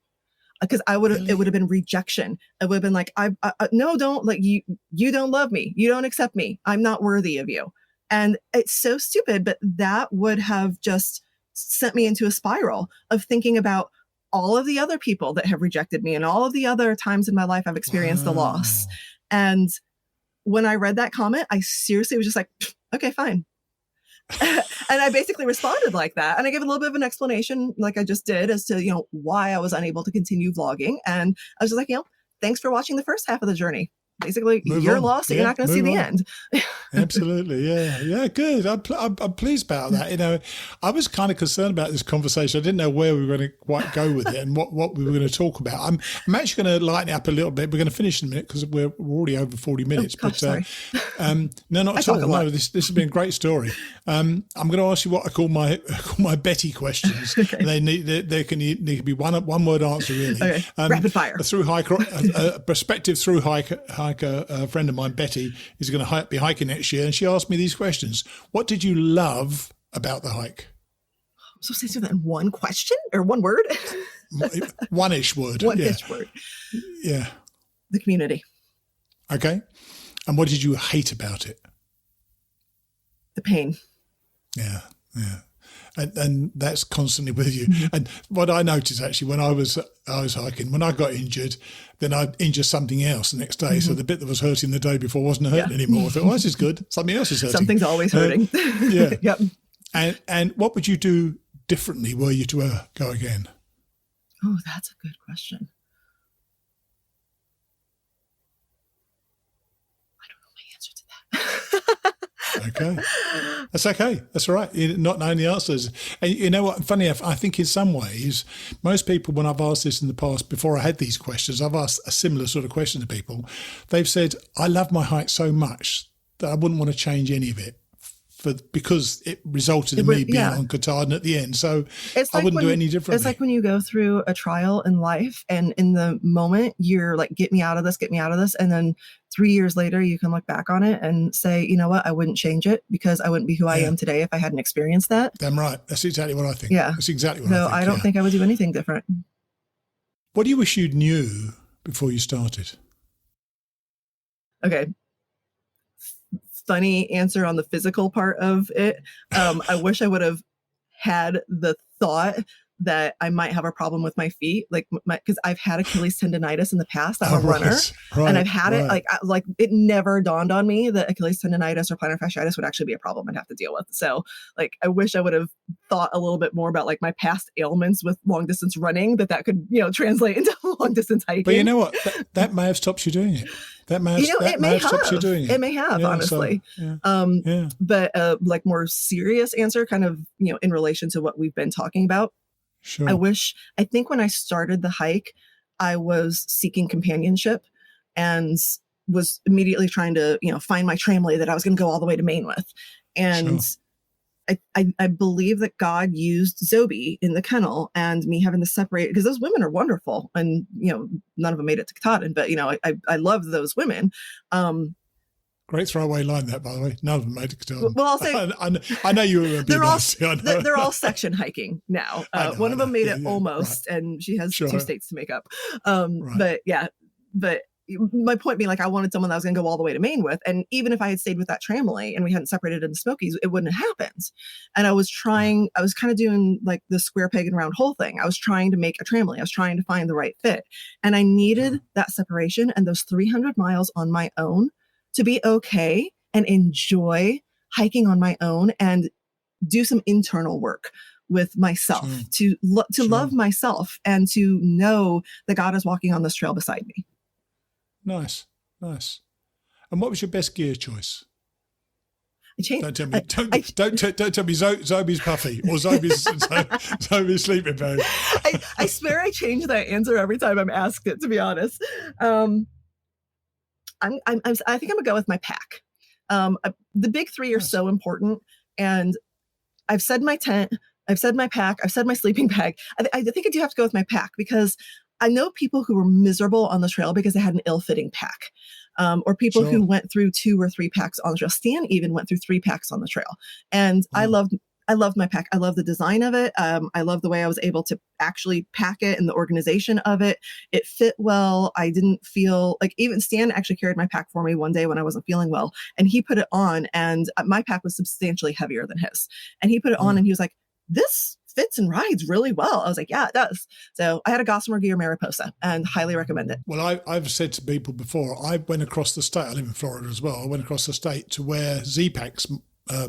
S3: Because it would have been rejection. It would have been like, no, don't, like, you don't love me. You don't accept me. I'm not worthy of you. And it's so stupid, but that would have just sent me into a spiral of thinking about all of the other people that have rejected me and all of the other times in my life I've experienced the loss. And when I read that comment, I seriously was just like, okay, fine. And I basically responded like that. And I gave a little bit of an explanation, like I just did, as to, why I was unable to continue vlogging. And I was just like, thanks for watching the first half of the journey. basically
S1: Move
S3: you're
S1: on.
S3: lost and
S1: Yeah,
S3: you're not going to see
S1: move
S3: the
S1: on.
S3: end.
S1: Absolutely, yeah, good. I'm pleased about that. You know, I was kind of concerned about this conversation. I didn't know where we were going to quite go with it and what we were going to talk about. I'm actually going to lighten it up a little bit. We're going to finish in a minute because we're already over 40 minutes.
S3: Oh, gosh, sorry.
S1: No, not at all. No, this has been a great story. I'm going to ask you what I call my Betty questions.
S3: Okay.
S1: They can be one word answer really.
S3: Okay. Rapid fire.
S1: A thru-hiker, a prospective thru-hiker, a friend of mine, Betty, is going to be hiking next year, and she asked me these questions. What did you love about the hike?
S3: So say that in one question or one word?
S1: One-ish word.
S3: One-ish word.
S1: Yeah.
S3: The community.
S1: Okay. And what did you hate about it?
S3: The pain.
S1: Yeah. And that's constantly with you. And what I noticed actually when I was hiking, when I got injured, then I'd injure something else the next day. So the bit that was hurting the day before wasn't hurting anymore. I thought, this is good. Something else is hurting.
S3: Something's always hurting.
S1: Yeah.
S3: Yep.
S1: And what would you do differently were you to go again?
S3: Oh, that's a good question. I don't know my answer to that.
S1: Okay. That's okay. That's all right. You're not knowing the answers. And you know what? Funny enough, I think in some ways, most people, when I've asked this in the past, before I had these questions, I've asked a similar sort of question to people. They've said, I love my hike so much that I wouldn't want to change any of it because it resulted in me being on Katahdin at the end. So I wouldn't do any differently.
S3: It's like when you go through a trial in life and in the moment you're like, get me out of this. And then 3 years later, you can look back on it and say, you know what, I wouldn't change it because I wouldn't be who I am today if I hadn't experienced that.
S1: Damn right. That's exactly what I think.
S3: Yeah.
S1: That's exactly what I think.
S3: So I don't think I would do anything different.
S1: What do you wish you'd knew before you started?
S3: Okay. Funny answer on the physical part of it. I wish I would have had the thought that I might have a problem with my feet, because I've had Achilles tendonitis in the past. I'm a runner, and I've had it like it never dawned on me that Achilles tendonitis or plantar fasciitis would actually be a problem I'd have to deal with. So like, I wish I would have thought a little bit more about like my past ailments with long distance running that could, translate into long distance hiking.
S1: But you know what? That may have stopped you doing it. That may have stopped you doing it.
S3: It may have, honestly. So, But like more serious answer kind of, in relation to what we've been talking about.
S1: Sure.
S3: I think when I started the hike, I was seeking companionship and was immediately trying to, find my tramway that I was going to go all the way to Maine with. And I believe that God used Zoe in the kennel and me having to separate, because those women are wonderful. And, none of them made it to Katahdin, but, I love those women.
S1: Great throwaway line, that, by the way. None of them made it to Katahdin.
S3: Well, I'll say
S1: I know you were
S3: they're all section hiking now. One of them made it almost, and she has 2 states to make up. But my point being, like, I wanted someone that was going to go all the way to Maine with, and even if I had stayed with that tramway and we hadn't separated in the Smokies, it wouldn't have happened. And I was kind of doing like the square peg and round hole thing. I was trying to make a tramway. I was trying to find the right fit, and I needed that separation and those 300 miles on my own to be okay and enjoy hiking on my own and do some internal work with myself, to love myself and to know that God is walking on this trail beside me.
S1: Nice. And what was your best gear choice?
S3: I changed.
S1: Don't tell me. Don't tell me Zoe's puffy or Zoe's sleeping bag.
S3: I swear I change that answer every time I'm asked it, to be honest. I think I'm gonna go with my pack. The big 3 are so important, and I've said my tent, I've said my pack, I've said my sleeping bag. I think I do have to go with my pack, because I know people who were miserable on the trail because they had an ill-fitting pack, or people who went through 2 or 3 packs on the trail. Stan even went through 3 packs on the trail, and I loved my pack. I love the design of it. I love the way I was able to actually pack it and the organization of it. It fit well. I didn't feel like, even Stan actually carried my pack for me one day when I wasn't feeling well, and he put it on, and my pack was substantially heavier than his. And he put it on and he was like, this fits and rides really well. I was like, yeah, it does. So I had a Gossamer Gear Mariposa and highly recommend it.
S1: Well, I've said to people before, I went across the state. I live in Florida as well. I went across the state to where Z-Packs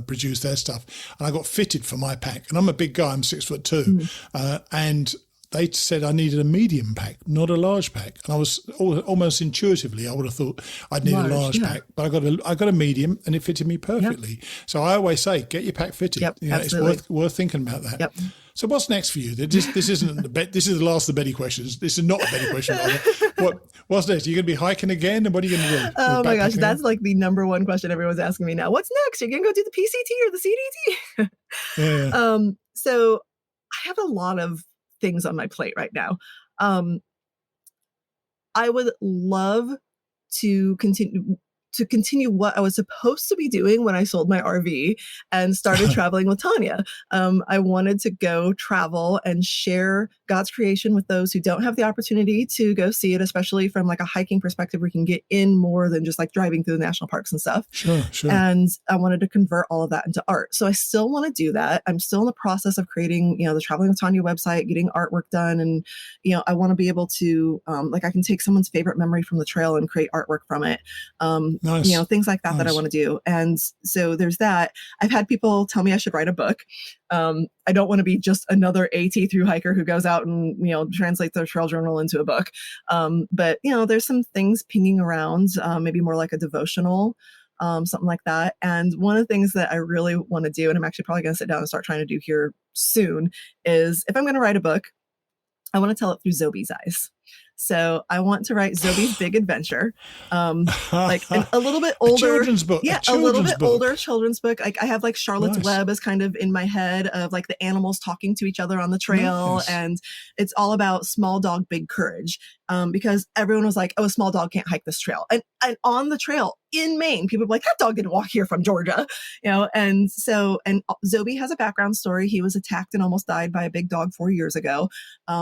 S1: produce their stuff, and I got fitted for my pack. And I'm a big guy. I'm 6'2", and they said I needed a medium pack, not a large pack. And I was almost intuitively, I would have thought I'd need a large pack, but I got a medium and it fitted me perfectly. Yep. So I always say, get your pack fitted.
S3: Yep,
S1: it's worth thinking about that.
S3: Yep.
S1: So what's next for you? This isn't this is the last of the Betty questions. This is not a Betty question. What's next? Are you going to be hiking again? And what are you going to do?
S3: Oh my gosh, that's like the number one question everyone's asking me now. What's next? Are you going to go do the PCT or the CDT?
S1: Yeah.
S3: So I have a lot of things on my plate right now. I would love to continue what I was supposed to be doing when I sold my RV and started traveling with Tonya. I wanted to go travel and share God's creation with those who don't have the opportunity to go see it, especially from like a hiking perspective where you can get in more than just like driving through the national parks and stuff.
S1: Sure.
S3: And I wanted to convert all of that into art. So I still want to do that. I'm still in the process of creating, the Traveling with Tonya website, getting artwork done. And, I want to be able to, I can take someone's favorite memory from the trail and create artwork from it.
S1: Nice.
S3: Things like that I want to do. And so there's that. I've had people tell me I should write a book. I don't want to be just another AT through hiker who goes out and, translates their trail journal into a book. But there's some things pinging around, maybe more like a devotional, something like that. And one of the things that I really want to do, and I'm actually probably going to sit down and start trying to do here soon, is if I'm going to write a book, I want to tell it through Zobe's eyes. So I want to write Zobe's Big Adventure, like a little bit older
S1: children's book.
S3: Yeah, a little bit older children's book. Like I have like Charlotte's Web as kind of in my head of like the animals talking to each other on the trail, and it's all about small dog, big courage. Because everyone was like, "Oh, a small dog can't hike this trail," and on the trail in Maine, people were like, "That dog didn't walk here from Georgia," And Zobe has a background story. He was attacked and almost died by a big dog 4 years ago.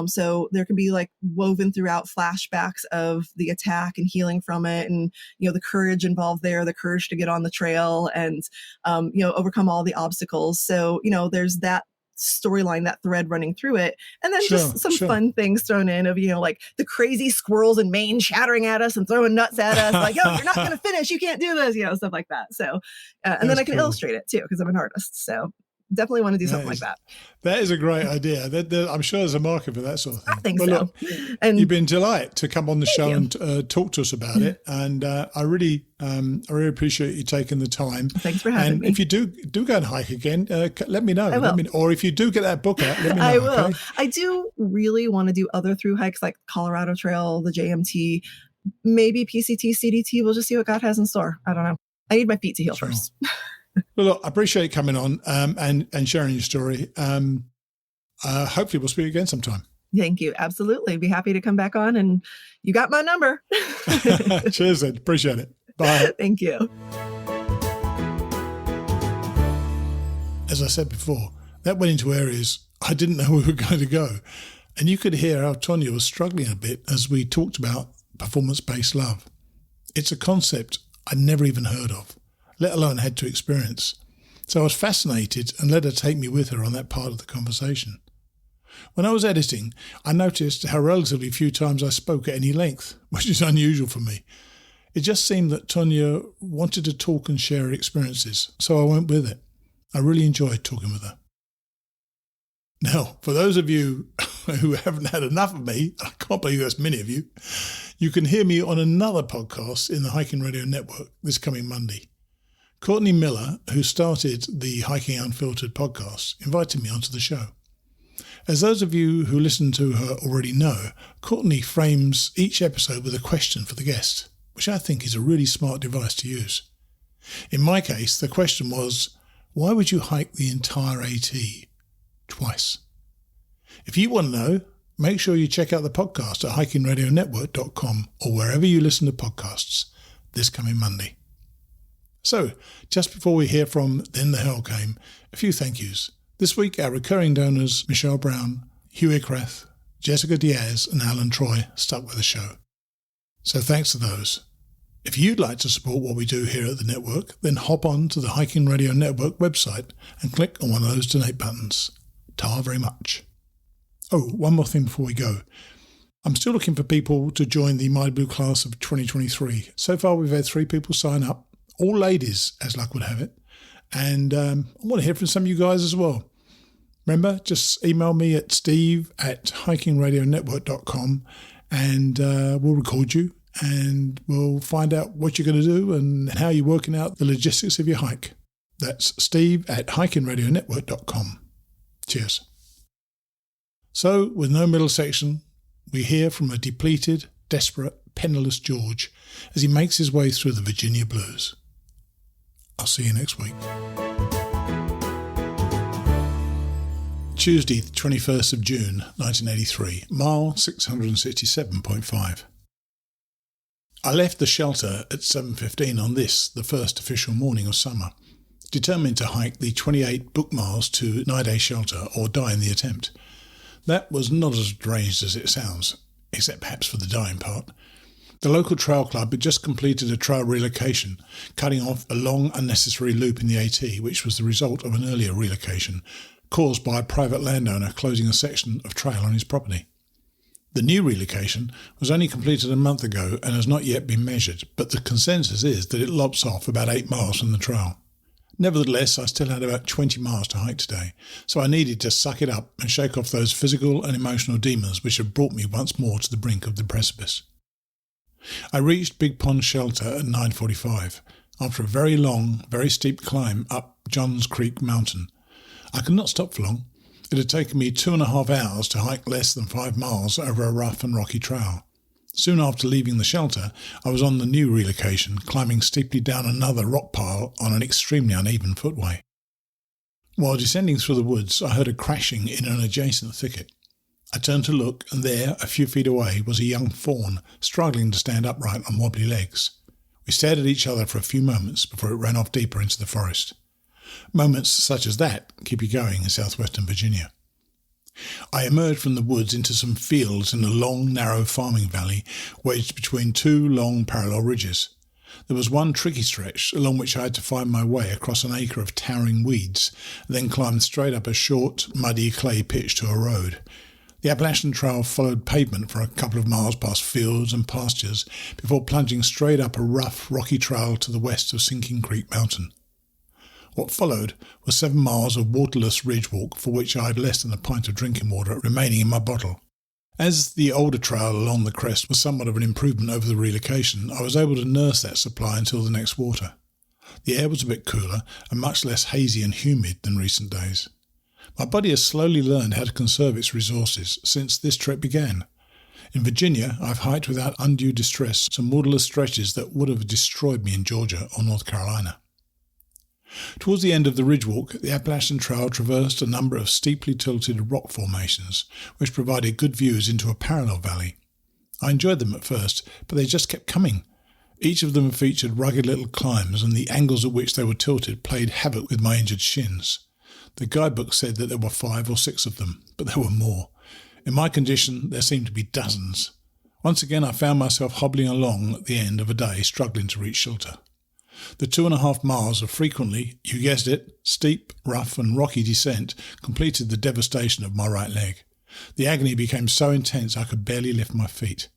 S3: So there can be like woven throughout flashbacks of the attack and healing from it, and the courage involved there, the courage to get on the trail and overcome all the obstacles. So there's that storyline, that thread running through it, and then just some fun things thrown in of like the crazy squirrels in Maine chattering at us and throwing nuts at us like, "Yo, you're not going to finish, you can't do this," stuff like that. So and then I can illustrate it too because I'm an artist, so definitely want to do something like that.
S1: That is a great idea. I'm sure there's a market for that sort of thing.
S3: I think so.
S1: Look, and you've been delighted to come on the show and talk to us about it. And I really appreciate you taking the time.
S3: Thanks for having me.
S1: And if you do go and hike again, let me know.
S3: I will.
S1: Or if you do get that book out, let me know.
S3: I will.
S1: Okay?
S3: I do really want to do other through hikes like Colorado Trail, the JMT, maybe PCT, CDT. We'll just see what God has in store. I don't know. I need my feet to heal first.
S1: Well, look, I appreciate you coming on and sharing your story. Hopefully we'll speak again sometime.
S3: Thank you. Absolutely. Be happy to come back on, and you got my number.
S1: Cheers, Ed. Appreciate it. Bye.
S3: Thank you.
S1: As I said before, that went into areas I didn't know we were going to go. And you could hear how Tonya was struggling a bit as we talked about performance-based love. It's a concept I'd never even heard of, let alone had to experience. So I was fascinated and let her take me with her on that part of the conversation. When I was editing, I noticed how relatively few times I spoke at any length, which is unusual for me. It just seemed that Tonya wanted to talk and share her experiences, so I went with it. I really enjoyed talking with her. Now, for those of you who haven't had enough of me, I can't believe there's many of you, you can hear me on another podcast in the Hiking Radio Network this coming Monday. Courtney Miller, who started the Hiking Unfiltered podcast, invited me onto the show. As those of you who listen to her already know, Courtney frames each episode with a question for the guest, which I think is a really smart device to use. In my case, the question was, why would you hike the entire AT twice? If you want to know, make sure you check out the podcast at hikingradionetwork.com or wherever you listen to podcasts this coming Monday. So, just before we hear from Then the Hell Came, a few thank yous. This week, our recurring donors, Michelle Brown, Hugh Ickrath, Jessica Diaz, and Alan Troy, stuck with the show. So thanks to those. If you'd like to support what we do here at the network, then hop on to the Hiking Radio Network website and click on one of those donate buttons. Ta very much. Oh, one more thing before we go. I'm still looking for people to join the Mighty Blue class of 2023. So far, we've had 3 people sign up. All ladies, as luck would have it. And I want to hear from some of you guys as well. Remember, just email me at steve@hikingradionetwork.com and we'll record you and we'll find out what you're going to do and how you're working out the logistics of your hike. That's steve@hikingradionetwork.com. Cheers. So, with no middle section, we hear from a depleted, desperate, penniless George as he makes his way through the Virginia blues. I'll see you next week. Tuesday, the 21st of June, 1983, mile 667.5. I left the shelter at 7:15 on this, the first official morning of summer, determined to hike the 28 book miles to Nide shelter or die in the attempt. That was not as deranged as it sounds, except perhaps for the dying part. The local trail club had just completed a trail relocation, cutting off a long unnecessary loop in the AT, which was the result of an earlier relocation, caused by a private landowner closing a section of trail on his property. The new relocation was only completed a month ago and has not yet been measured, but the consensus is that it lops off about 8 miles from the trail. Nevertheless, I still had about 20 miles to hike today, so I needed to suck it up and shake off those physical and emotional demons which had brought me once more to the brink of the precipice. I reached Big Pond Shelter at 9:45, after a very long, very steep climb up Johns Creek Mountain. I could not stop for long. It had taken me 2.5 hours to hike less than 5 miles over a rough and rocky trail. Soon after leaving the shelter, I was on the new relocation, climbing steeply down another rock pile on an extremely uneven footway. While descending through the woods, I heard a crashing in an adjacent thicket. I turned to look, and there, a few feet away, was a young fawn, struggling to stand upright on wobbly legs. We stared at each other for a few moments before it ran off deeper into the forest. Moments such as that keep you going in southwestern Virginia. I emerged from the woods into some fields in a long, narrow farming valley wedged between 2 long parallel ridges. There was one tricky stretch along which I had to find my way across an acre of towering weeds, then climbed straight up a short, muddy clay pitch to a road. The Appalachian Trail followed pavement for a couple of miles past fields and pastures before plunging straight up a rough, rocky trail to the west of Sinking Creek Mountain. What followed was 7 miles of waterless ridge walk for which I had less than a pint of drinking water remaining in my bottle. As the older trail along the crest was somewhat of an improvement over the relocation, I was able to nurse that supply until the next water. The air was a bit cooler and much less hazy and humid than recent days. My body has slowly learned how to conserve its resources since this trip began. In Virginia, I've hiked without undue distress some waterless stretches that would have destroyed me in Georgia or North Carolina. Towards the end of the ridge walk, the Appalachian Trail traversed a number of steeply tilted rock formations, which provided good views into a parallel valley. I enjoyed them at first, but they just kept coming. Each of them featured rugged little climbs, and the angles at which they were tilted played havoc with my injured shins. The guidebook said that there were 5 or 6 of them, but there were more. In my condition, there seemed to be dozens. Once again, I found myself hobbling along at the end of a day, struggling to reach shelter. The 2.5 miles of frequently, you guessed it, steep, rough and rocky descent completed the devastation of my right leg. The agony became so intense I could barely lift my feet.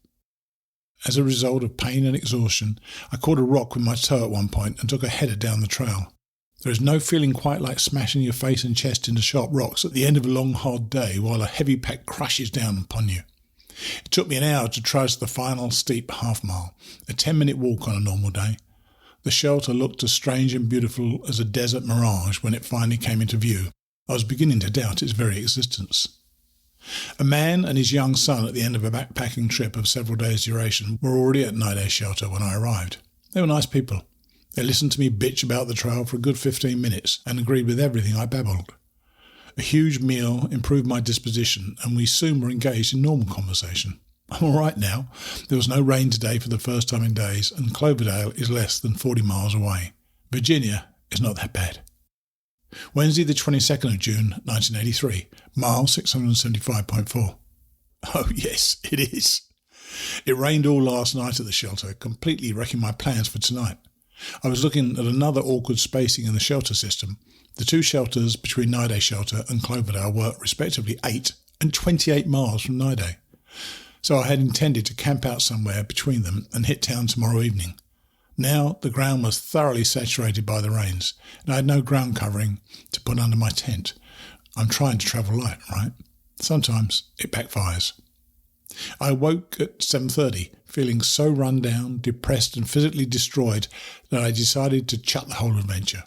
S1: As a result of pain and exhaustion, I caught a rock with my toe at one point and took a header down the trail. There is no feeling quite like smashing your face and chest into sharp rocks at the end of a long, hard day while a heavy pack crashes down upon you. It took me an hour to traverse the final steep half-mile, a 10-minute walk on a normal day. The shelter looked as strange and beautiful as a desert mirage when it finally came into view. I was beginning to doubt its very existence. A man and his young son at the end of a backpacking trip of several days' duration were already at Nide shelter when I arrived. They were nice people. They listened to me bitch about the trail for a good 15 minutes and agreed with everything I babbled. A huge meal improved my disposition, and we soon were engaged in normal conversation. I'm all right now. There was no rain today for the first time in days, and Cloverdale is less than 40 miles away. Virginia is not that bad. Wednesday, the 22nd of June, 1983, mile 675.4. Oh, yes, it is. It rained all last night at the shelter, completely wrecking my plans for tonight. I was looking at another awkward spacing in the shelter system. The 2 shelters between Nide shelter and Cloverdale were respectively 8 and 28 miles from Nide. So I had intended to camp out somewhere between them and hit town tomorrow evening. Now the ground was thoroughly saturated by the rains, and I had no ground covering to put under my tent. I'm trying to travel light, right? Sometimes it backfires. I awoke at 7:30, feeling so run down, depressed and physically destroyed that I decided to chuck the whole adventure.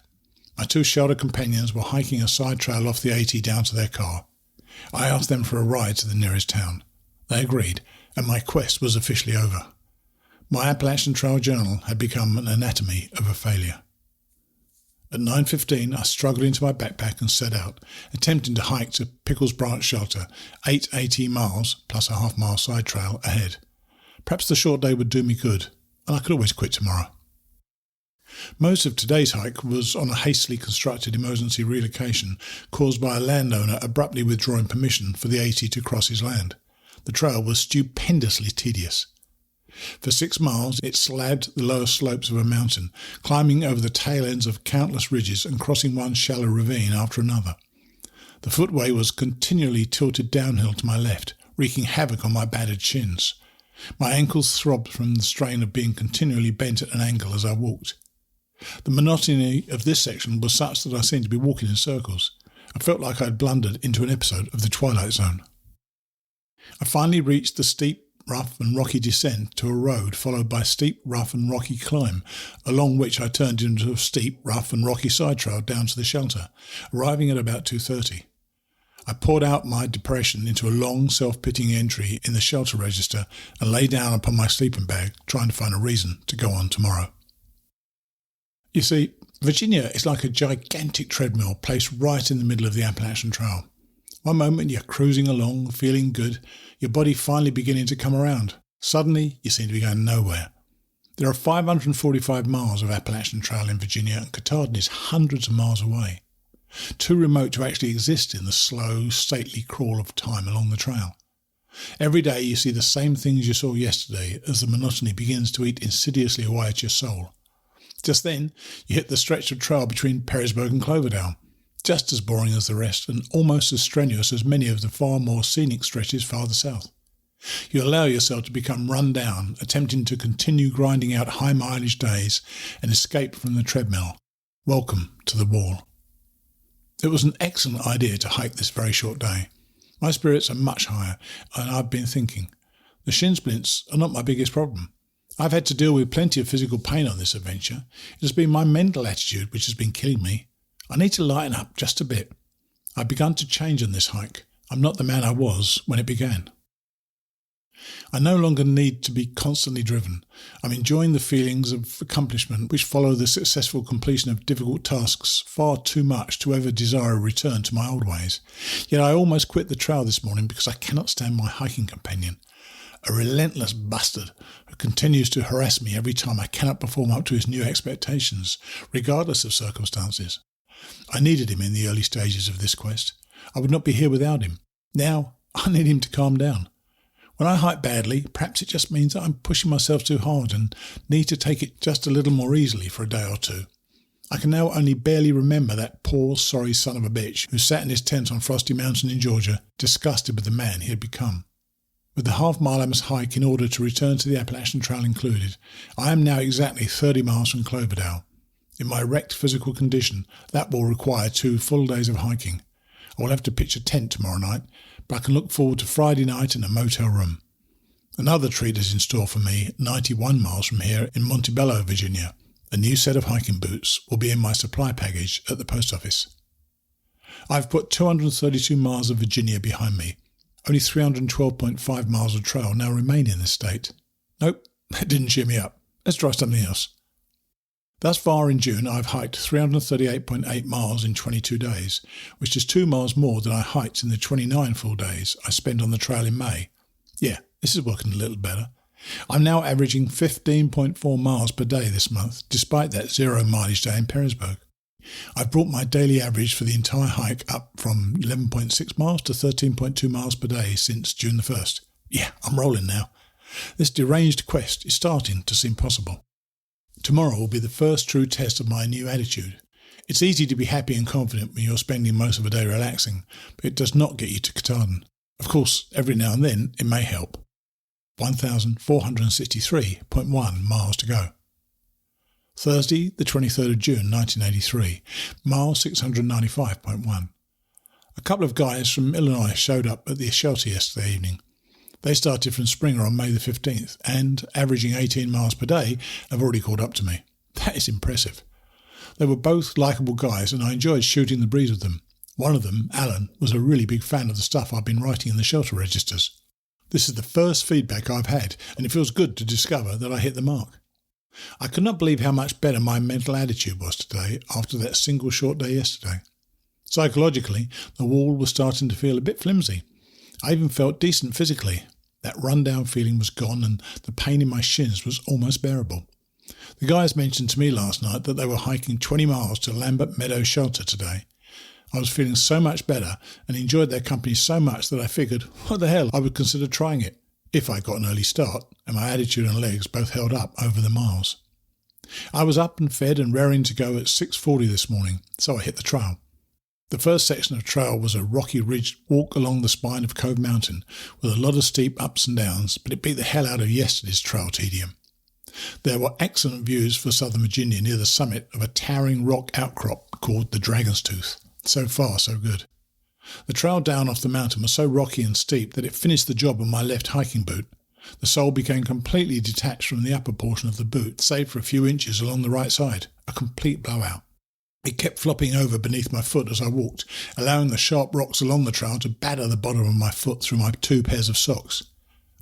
S1: My two shelter companions were hiking a side trail off the 80 down to their car. I asked them for a ride to the nearest town. They agreed, and my quest was officially over. My Appalachian Trail journal had become an anatomy of a failure. At 9:15, I struggled into my backpack and set out, attempting to hike to Pickles Branch Shelter, 80 miles plus a half-mile side trail ahead. Perhaps the short day would do me good, and I could always quit tomorrow. Most of today's hike was on a hastily constructed emergency relocation caused by a landowner abruptly withdrawing permission for the 80 to cross his land. The trail was stupendously tedious. For 6 miles, it slabbed the lower slopes of a mountain, climbing over the tail ends of countless ridges and crossing one shallow ravine after another. The footway was continually tilted downhill to my left, wreaking havoc on my battered shins. My ankles throbbed from the strain of being continually bent at an angle as I walked. The monotony of this section was such that I seemed to be walking in circles. I felt like I had blundered into an episode of The Twilight Zone. I finally reached the steep, rough and rocky descent to a road followed by steep, rough and rocky climb, along which I turned into a steep, rough and rocky side trail down to the shelter, arriving at about 2:30. I poured out my depression into a long, self-pitying entry in the shelter register and lay down upon my sleeping bag, trying to find a reason to go on tomorrow. You see, Virginia is like a gigantic treadmill placed right in the middle of the Appalachian Trail. One moment you're cruising along, feeling good, your body finally beginning to come around. Suddenly, you seem to be going nowhere. There are 545 miles of Appalachian Trail in Virginia, and Katahdin is hundreds of miles away. Too remote to actually exist in the slow, stately crawl of time along the trail. Every day you see the same things you saw yesterday as the monotony begins to eat insidiously away at your soul. Just then, you hit the stretch of trail between Perrysburg and Cloverdale. Just as boring as the rest and almost as strenuous as many of the far more scenic stretches farther south. You allow yourself to become run down, attempting to continue grinding out high-mileage days and escape from the treadmill. Welcome to the wall. It was an excellent idea to hike this very short day. My spirits are much higher, and I've been thinking. The shin splints are not my biggest problem. I've had to deal with plenty of physical pain on this adventure. It has been my mental attitude which has been killing me. I need to lighten up just a bit. I've begun to change on this hike. I'm not the man I was when it began. I no longer need to be constantly driven. I'm enjoying the feelings of accomplishment which follow the successful completion of difficult tasks far too much to ever desire a return to my old ways. Yet I almost quit the trail this morning because I cannot stand my hiking companion. A relentless bastard who continues to harass me every time I cannot perform up to his new expectations, regardless of circumstances. I needed him in the early stages of this quest. I would not be here without him. Now, I need him to calm down. When I hike badly, perhaps it just means that I'm pushing myself too hard and need to take it just a little more easily for a day or two. I can now only barely remember that poor, sorry son of a bitch who sat in his tent on Frosty Mountain in Georgia, disgusted with the man he had become. With the half-mile I must hike in order to return to the Appalachian Trail included, I am now exactly 30 miles from Cloverdale. In my wrecked physical condition, that will require 2 full days of hiking. I will have to pitch a tent tomorrow night, but I can look forward to Friday night in a motel room. Another treat is in store for me 91 miles from here in Montebello, Virginia. A new set of hiking boots will be in my supply package at the post office. I've put 232 miles of Virginia behind me. Only 312.5 miles of trail now remain in this state. Nope, that didn't cheer me up. Let's try something else. Thus far in June, I've hiked 338.8 miles in 22 days, which is 2 miles more than I hiked in the 29 full days I spent on the trail in May. Yeah, this is working a little better. I'm now averaging 15.4 miles per day this month, despite that 0 mileage day in Perrysburg. I've brought my daily average for the entire hike up from 11.6 miles to 13.2 miles per day since June the 1st. Yeah, I'm rolling now. This deranged quest is starting to seem possible. Tomorrow will be the first true test of my new attitude. It's easy to be happy and confident when you're spending most of a day relaxing, but it does not get you to Katahdin. Of course, every now and then it may help. 1,463.1 miles to go. Thursday, the 23rd of June 1983, mile 695.1. A couple of guys from Illinois showed up at the shelter yesterday evening. They started from Springer on May the 15th and, averaging 18 miles per day, have already caught up to me. That is impressive. They were both likeable guys and I enjoyed shooting the breeze with them. One of them, Alan, was a really big fan of the stuff I've been writing in the shelter registers. This is the first feedback I've had and it feels good to discover that I hit the mark. I could not believe how much better my mental attitude was today after that single short day yesterday. Psychologically, the wall was starting to feel a bit flimsy. I even felt decent physically. That run-down feeling was gone and the pain in my shins was almost bearable. The guys mentioned to me last night that they were hiking 20 miles to Lambert Meadow Shelter today. I was feeling so much better and enjoyed their company so much that I figured, what the hell, I would consider trying it, if I got an early start and my attitude and legs both held up over the miles. I was up and fed and raring to go at 6:40 this morning, so I hit the trail. The first section of trail was a rocky ridged walk along the spine of Cove Mountain with a lot of steep ups and downs, but it beat the hell out of yesterday's trail tedium. There were excellent views for southern Virginia near the summit of a towering rock outcrop called the Dragon's Tooth. So far, so good. The trail down off the mountain was so rocky and steep that it finished the job on my left hiking boot. The sole became completely detached from the upper portion of the boot, save for a few inches along the right side, a complete blowout. It kept flopping over beneath my foot as I walked, allowing the sharp rocks along the trail to batter the bottom of my foot through my 2 pairs of socks.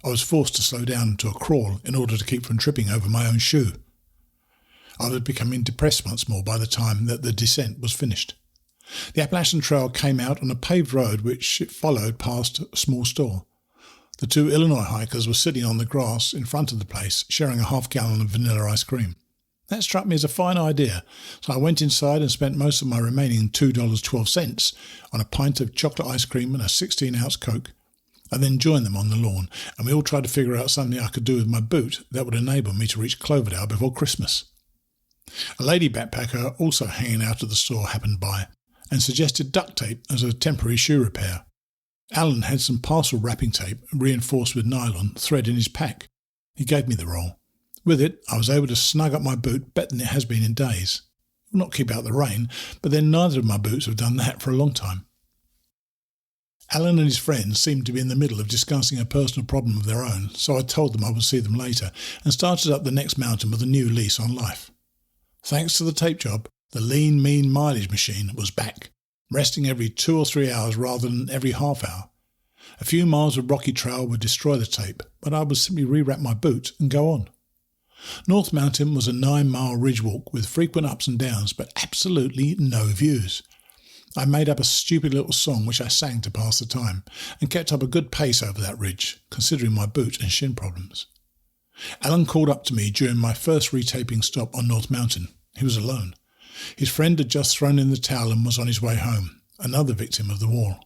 S1: I was forced to slow down to a crawl in order to keep from tripping over my own shoe. I was becoming depressed once more by the time that the descent was finished. The Appalachian Trail came out on a paved road which it followed past a small store. The 2 Illinois hikers were sitting on the grass in front of the place, sharing a half-gallon of vanilla ice cream. That struck me as a fine idea, so I went inside and spent most of my remaining $2.12 on a pint of chocolate ice cream and a 16-ounce Coke. I then joined them on the lawn, and we all tried to figure out something I could do with my boot that would enable me to reach Cloverdale before Christmas. A lady backpacker also hanging out at the store happened by, and suggested duct tape as a temporary shoe repair. Alan had some parcel wrapping tape reinforced with nylon thread in his pack. He gave me the roll. With it, I was able to snug up my boot better than it has been in days. It will not keep out the rain, but then neither of my boots have done that for a long time. Alan and his friends seemed to be in the middle of discussing a personal problem of their own, so I told them I would see them later and started up the next mountain with a new lease on life. Thanks to the tape job, the lean, mean mileage machine was back, resting every 2 or 3 hours rather than every half hour. A few miles of rocky trail would destroy the tape, but I would simply rewrap my boot and go on. North Mountain was a 9-mile ridge walk with frequent ups and downs, but absolutely no views. I made up a stupid little song which I sang to pass the time, and kept up a good pace over that ridge, considering my boot and shin problems. Alan called up to me during my first retaping stop on North Mountain. He was alone. His friend had just thrown in the towel and was on his way home, another victim of the war.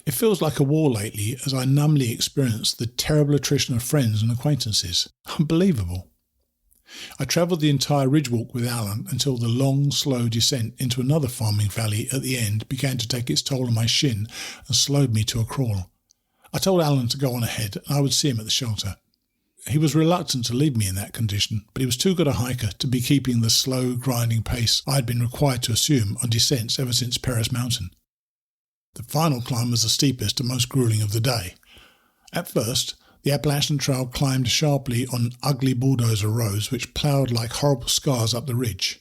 S1: It feels like a war lately as I numbly experience the terrible attrition of friends and acquaintances. Unbelievable. I travelled the entire ridge walk with Alan until the long, slow descent into another farming valley at the end began to take its toll on my shin and slowed me to a crawl. I told Alan to go on ahead and I would see him at the shelter. He was reluctant to leave me in that condition, but he was too good a hiker to be keeping the slow, grinding pace I had been required to assume on descents ever since Paris Mountain. The final climb was the steepest and most gruelling of the day. At first, the Appalachian Trail climbed sharply on ugly bulldozer roads which ploughed like horrible scars up the ridge.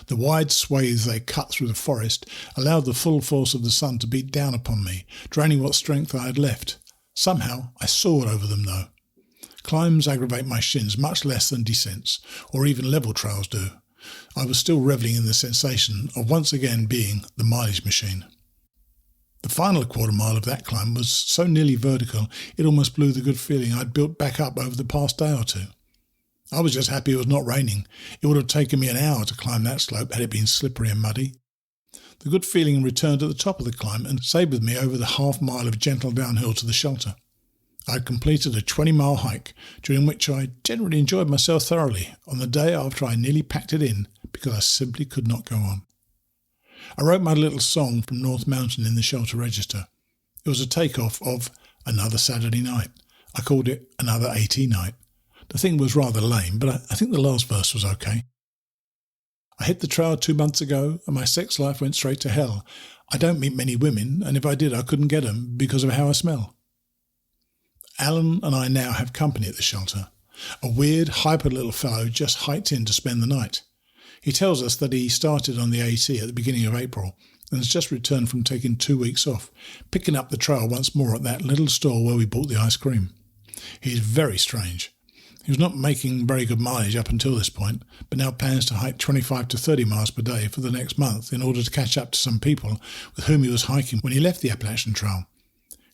S1: The wide swathes they cut through the forest allowed the full force of the sun to beat down upon me, draining what strength I had left. Somehow I soared over them, though. Climbs aggravate my shins much less than descents, or even level trails do. I was still revelling in the sensation of once again being the mileage machine. The final quarter mile of that climb was so nearly vertical it almost blew the good feeling I'd built back up over the past day or two. I was just happy it was not raining. It would have taken me an hour to climb that slope had it been slippery and muddy. The good feeling returned at the top of the climb and stayed with me over the half-mile of gentle downhill to the shelter. I had completed a 20-mile hike, during which I generally enjoyed myself thoroughly on the day after I nearly packed it in because I simply could not go on. I wrote my little song from North Mountain in the shelter register. It was a takeoff of Another Saturday Night. I called it Another AT Night. The thing was rather lame, but I think the last verse was okay. I hit the trail 2 months ago and my sex life went straight to hell. I don't meet many women, and if I did, I couldn't get them because of how I smell. Alan and I now have company at the shelter. A weird, hyper little fellow just hiked in to spend the night. He tells us that he started on the AT at the beginning of April and has just returned from taking 2 weeks off, picking up the trail once more at that little store where we bought the ice cream. He's very strange. He was not making very good mileage up until this point, but now plans to hike 25 to 30 miles per day for the next month in order to catch up to some people with whom he was hiking when he left the Appalachian Trail.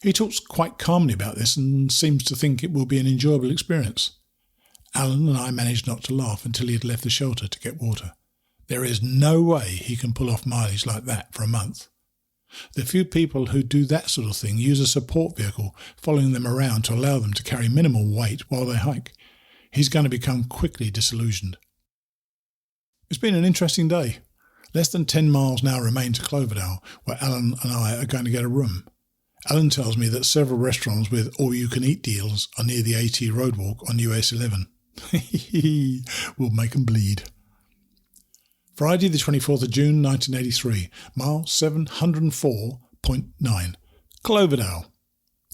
S1: He talks quite calmly about this and seems to think it will be an enjoyable experience. Alan and I managed not to laugh until he had left the shelter to get water. There is no way he can pull off mileage like that for a month. The few people who do that sort of thing use a support vehicle following them around to allow them to carry minimal weight while they hike. He's going to become quickly disillusioned. It's been an interesting day. Less than 10 miles now remain to Cloverdale, where Alan and I are going to get a room. Alan tells me that several restaurants with all-you-can-eat deals are near the AT roadwalk on US 11. We'll make 'em bleed. Friday the 24th of June 1983, mile 704.9, Cloverdale.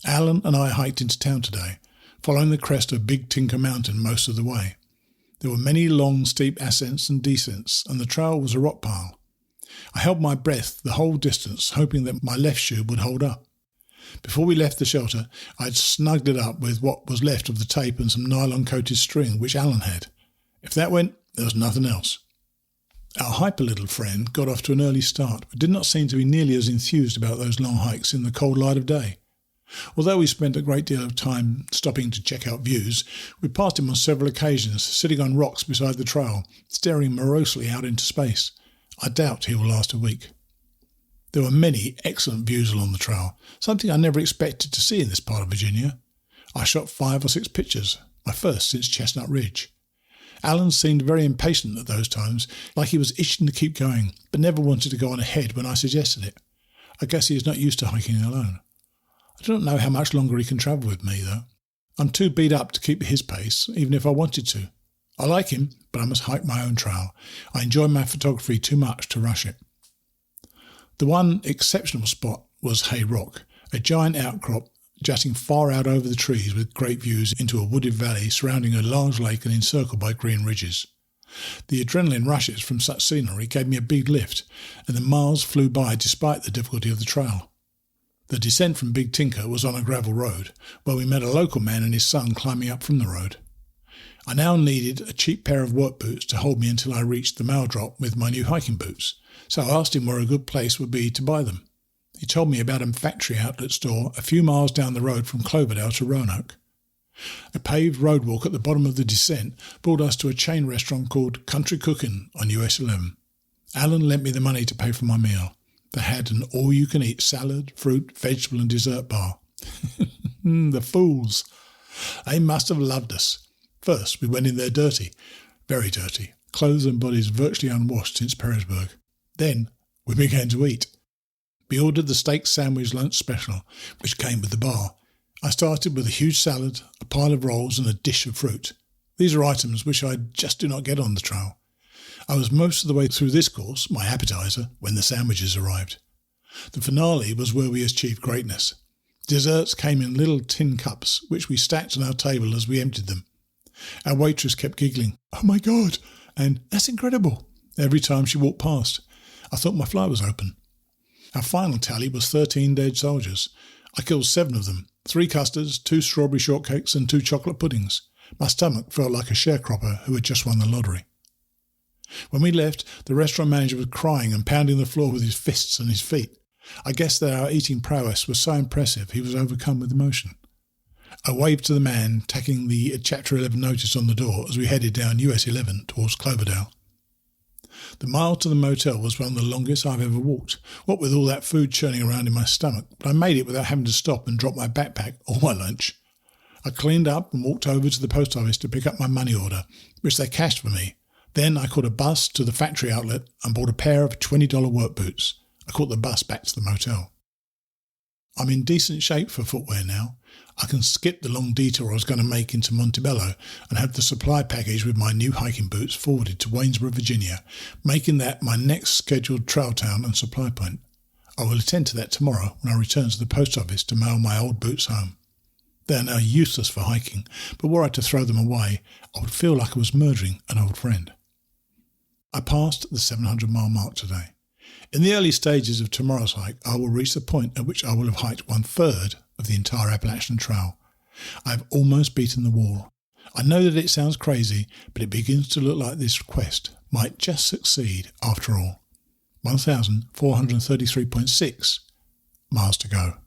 S1: Alan and I hiked into town today, following the crest of Big Tinker Mountain most of the way. There were many long, steep ascents and descents, and the trail was a rock pile. I held my breath the whole distance, hoping that my left shoe would hold up. Before we left the shelter, I had snugged it up with what was left of the tape and some nylon-coated string which Alan had. If that went, there was nothing else. Our hyper little friend got off to an early start, but did not seem to be nearly as enthused about those long hikes in the cold light of day. Although we spent a great deal of time stopping to check out views, we passed him on several occasions, sitting on rocks beside the trail, staring morosely out into space. I doubt he will last a week. There were many excellent views along the trail, something I never expected to see in this part of Virginia. I shot 5 or 6 pictures, my first since Chestnut Ridge. Alan seemed very impatient at those times, like he was itching to keep going, but never wanted to go on ahead when I suggested it. I guess he is not used to hiking alone. I do not know how much longer he can travel with me, though. I'm too beat up to keep his pace, even if I wanted to. I like him, but I must hike my own trail. I enjoy my photography too much to rush it. The one exceptional spot was Hay Rock, a giant outcrop jutting far out over the trees with great views into a wooded valley surrounding a large lake and encircled by green ridges. The adrenaline rushes from such scenery gave me a big lift, and the miles flew by despite the difficulty of the trail. The descent from Big Tinker was on a gravel road, where we met a local man and his son climbing up from the road. I now needed a cheap pair of work boots to hold me until I reached the mail drop with my new hiking boots, so I asked him where a good place would be to buy them. He told me about a factory outlet store a few miles down the road from Cloverdale to Roanoke. A paved roadwalk at the bottom of the descent brought us to a chain restaurant called Country Cookin' on US 11. Alan lent me the money to pay for my meal. They had an all-you-can-eat salad, fruit, vegetable and dessert bar. The fools. They must have loved us. First, we went in there dirty, very dirty, clothes and bodies virtually unwashed since Perrysburg. Then we began to eat. We ordered the steak sandwich lunch special, which came with the bar. I started with a huge salad, a pile of rolls and a dish of fruit. These are items which I just do not get on the trail. I was most of the way through this course, my appetizer, when the sandwiches arrived. The finale was where we achieved greatness. Desserts came in little tin cups, which we stacked on our table as we emptied them. Our waitress kept giggling, "Oh my God," and "That's incredible," every time she walked past. I thought my fly was open. Our final tally was 13 dead soldiers. I killed 7 of them, 3 custards, 2 strawberry shortcakes and 2 chocolate puddings. My stomach felt like a sharecropper who had just won the lottery. When we left, the restaurant manager was crying and pounding the floor with his fists and his feet. I guess that our eating prowess was so impressive he was overcome with emotion. I waved to the man tacking the Chapter 11 notice on the door as we headed down US 11 towards Cloverdale. The mile to the motel was one of the longest I've ever walked, what with all that food churning around in my stomach, but I made it without having to stop and drop my backpack or my lunch. I cleaned up and walked over to the post office to pick up my money order, which they cashed for me. Then I caught a bus to the factory outlet and bought a pair of $20 work boots. I caught the bus back to the motel. I'm in decent shape for footwear now. I can skip the long detour I was going to make into Montebello and have the supply package with my new hiking boots forwarded to Waynesboro, Virginia, making that my next scheduled trail town and supply point. I will attend to that tomorrow when I return to the post office to mail my old boots home. They are now useless for hiking, but were I to throw them away, I would feel like I was murdering an old friend. I passed the 700-mile mark today. In the early stages of tomorrow's hike, I will reach the point at which I will have hiked 1/3 of the entire Appalachian Trail. I have almost beaten the wall. I know that it sounds crazy, but it begins to look like this quest might just succeed after all. 1,433.6 miles to go.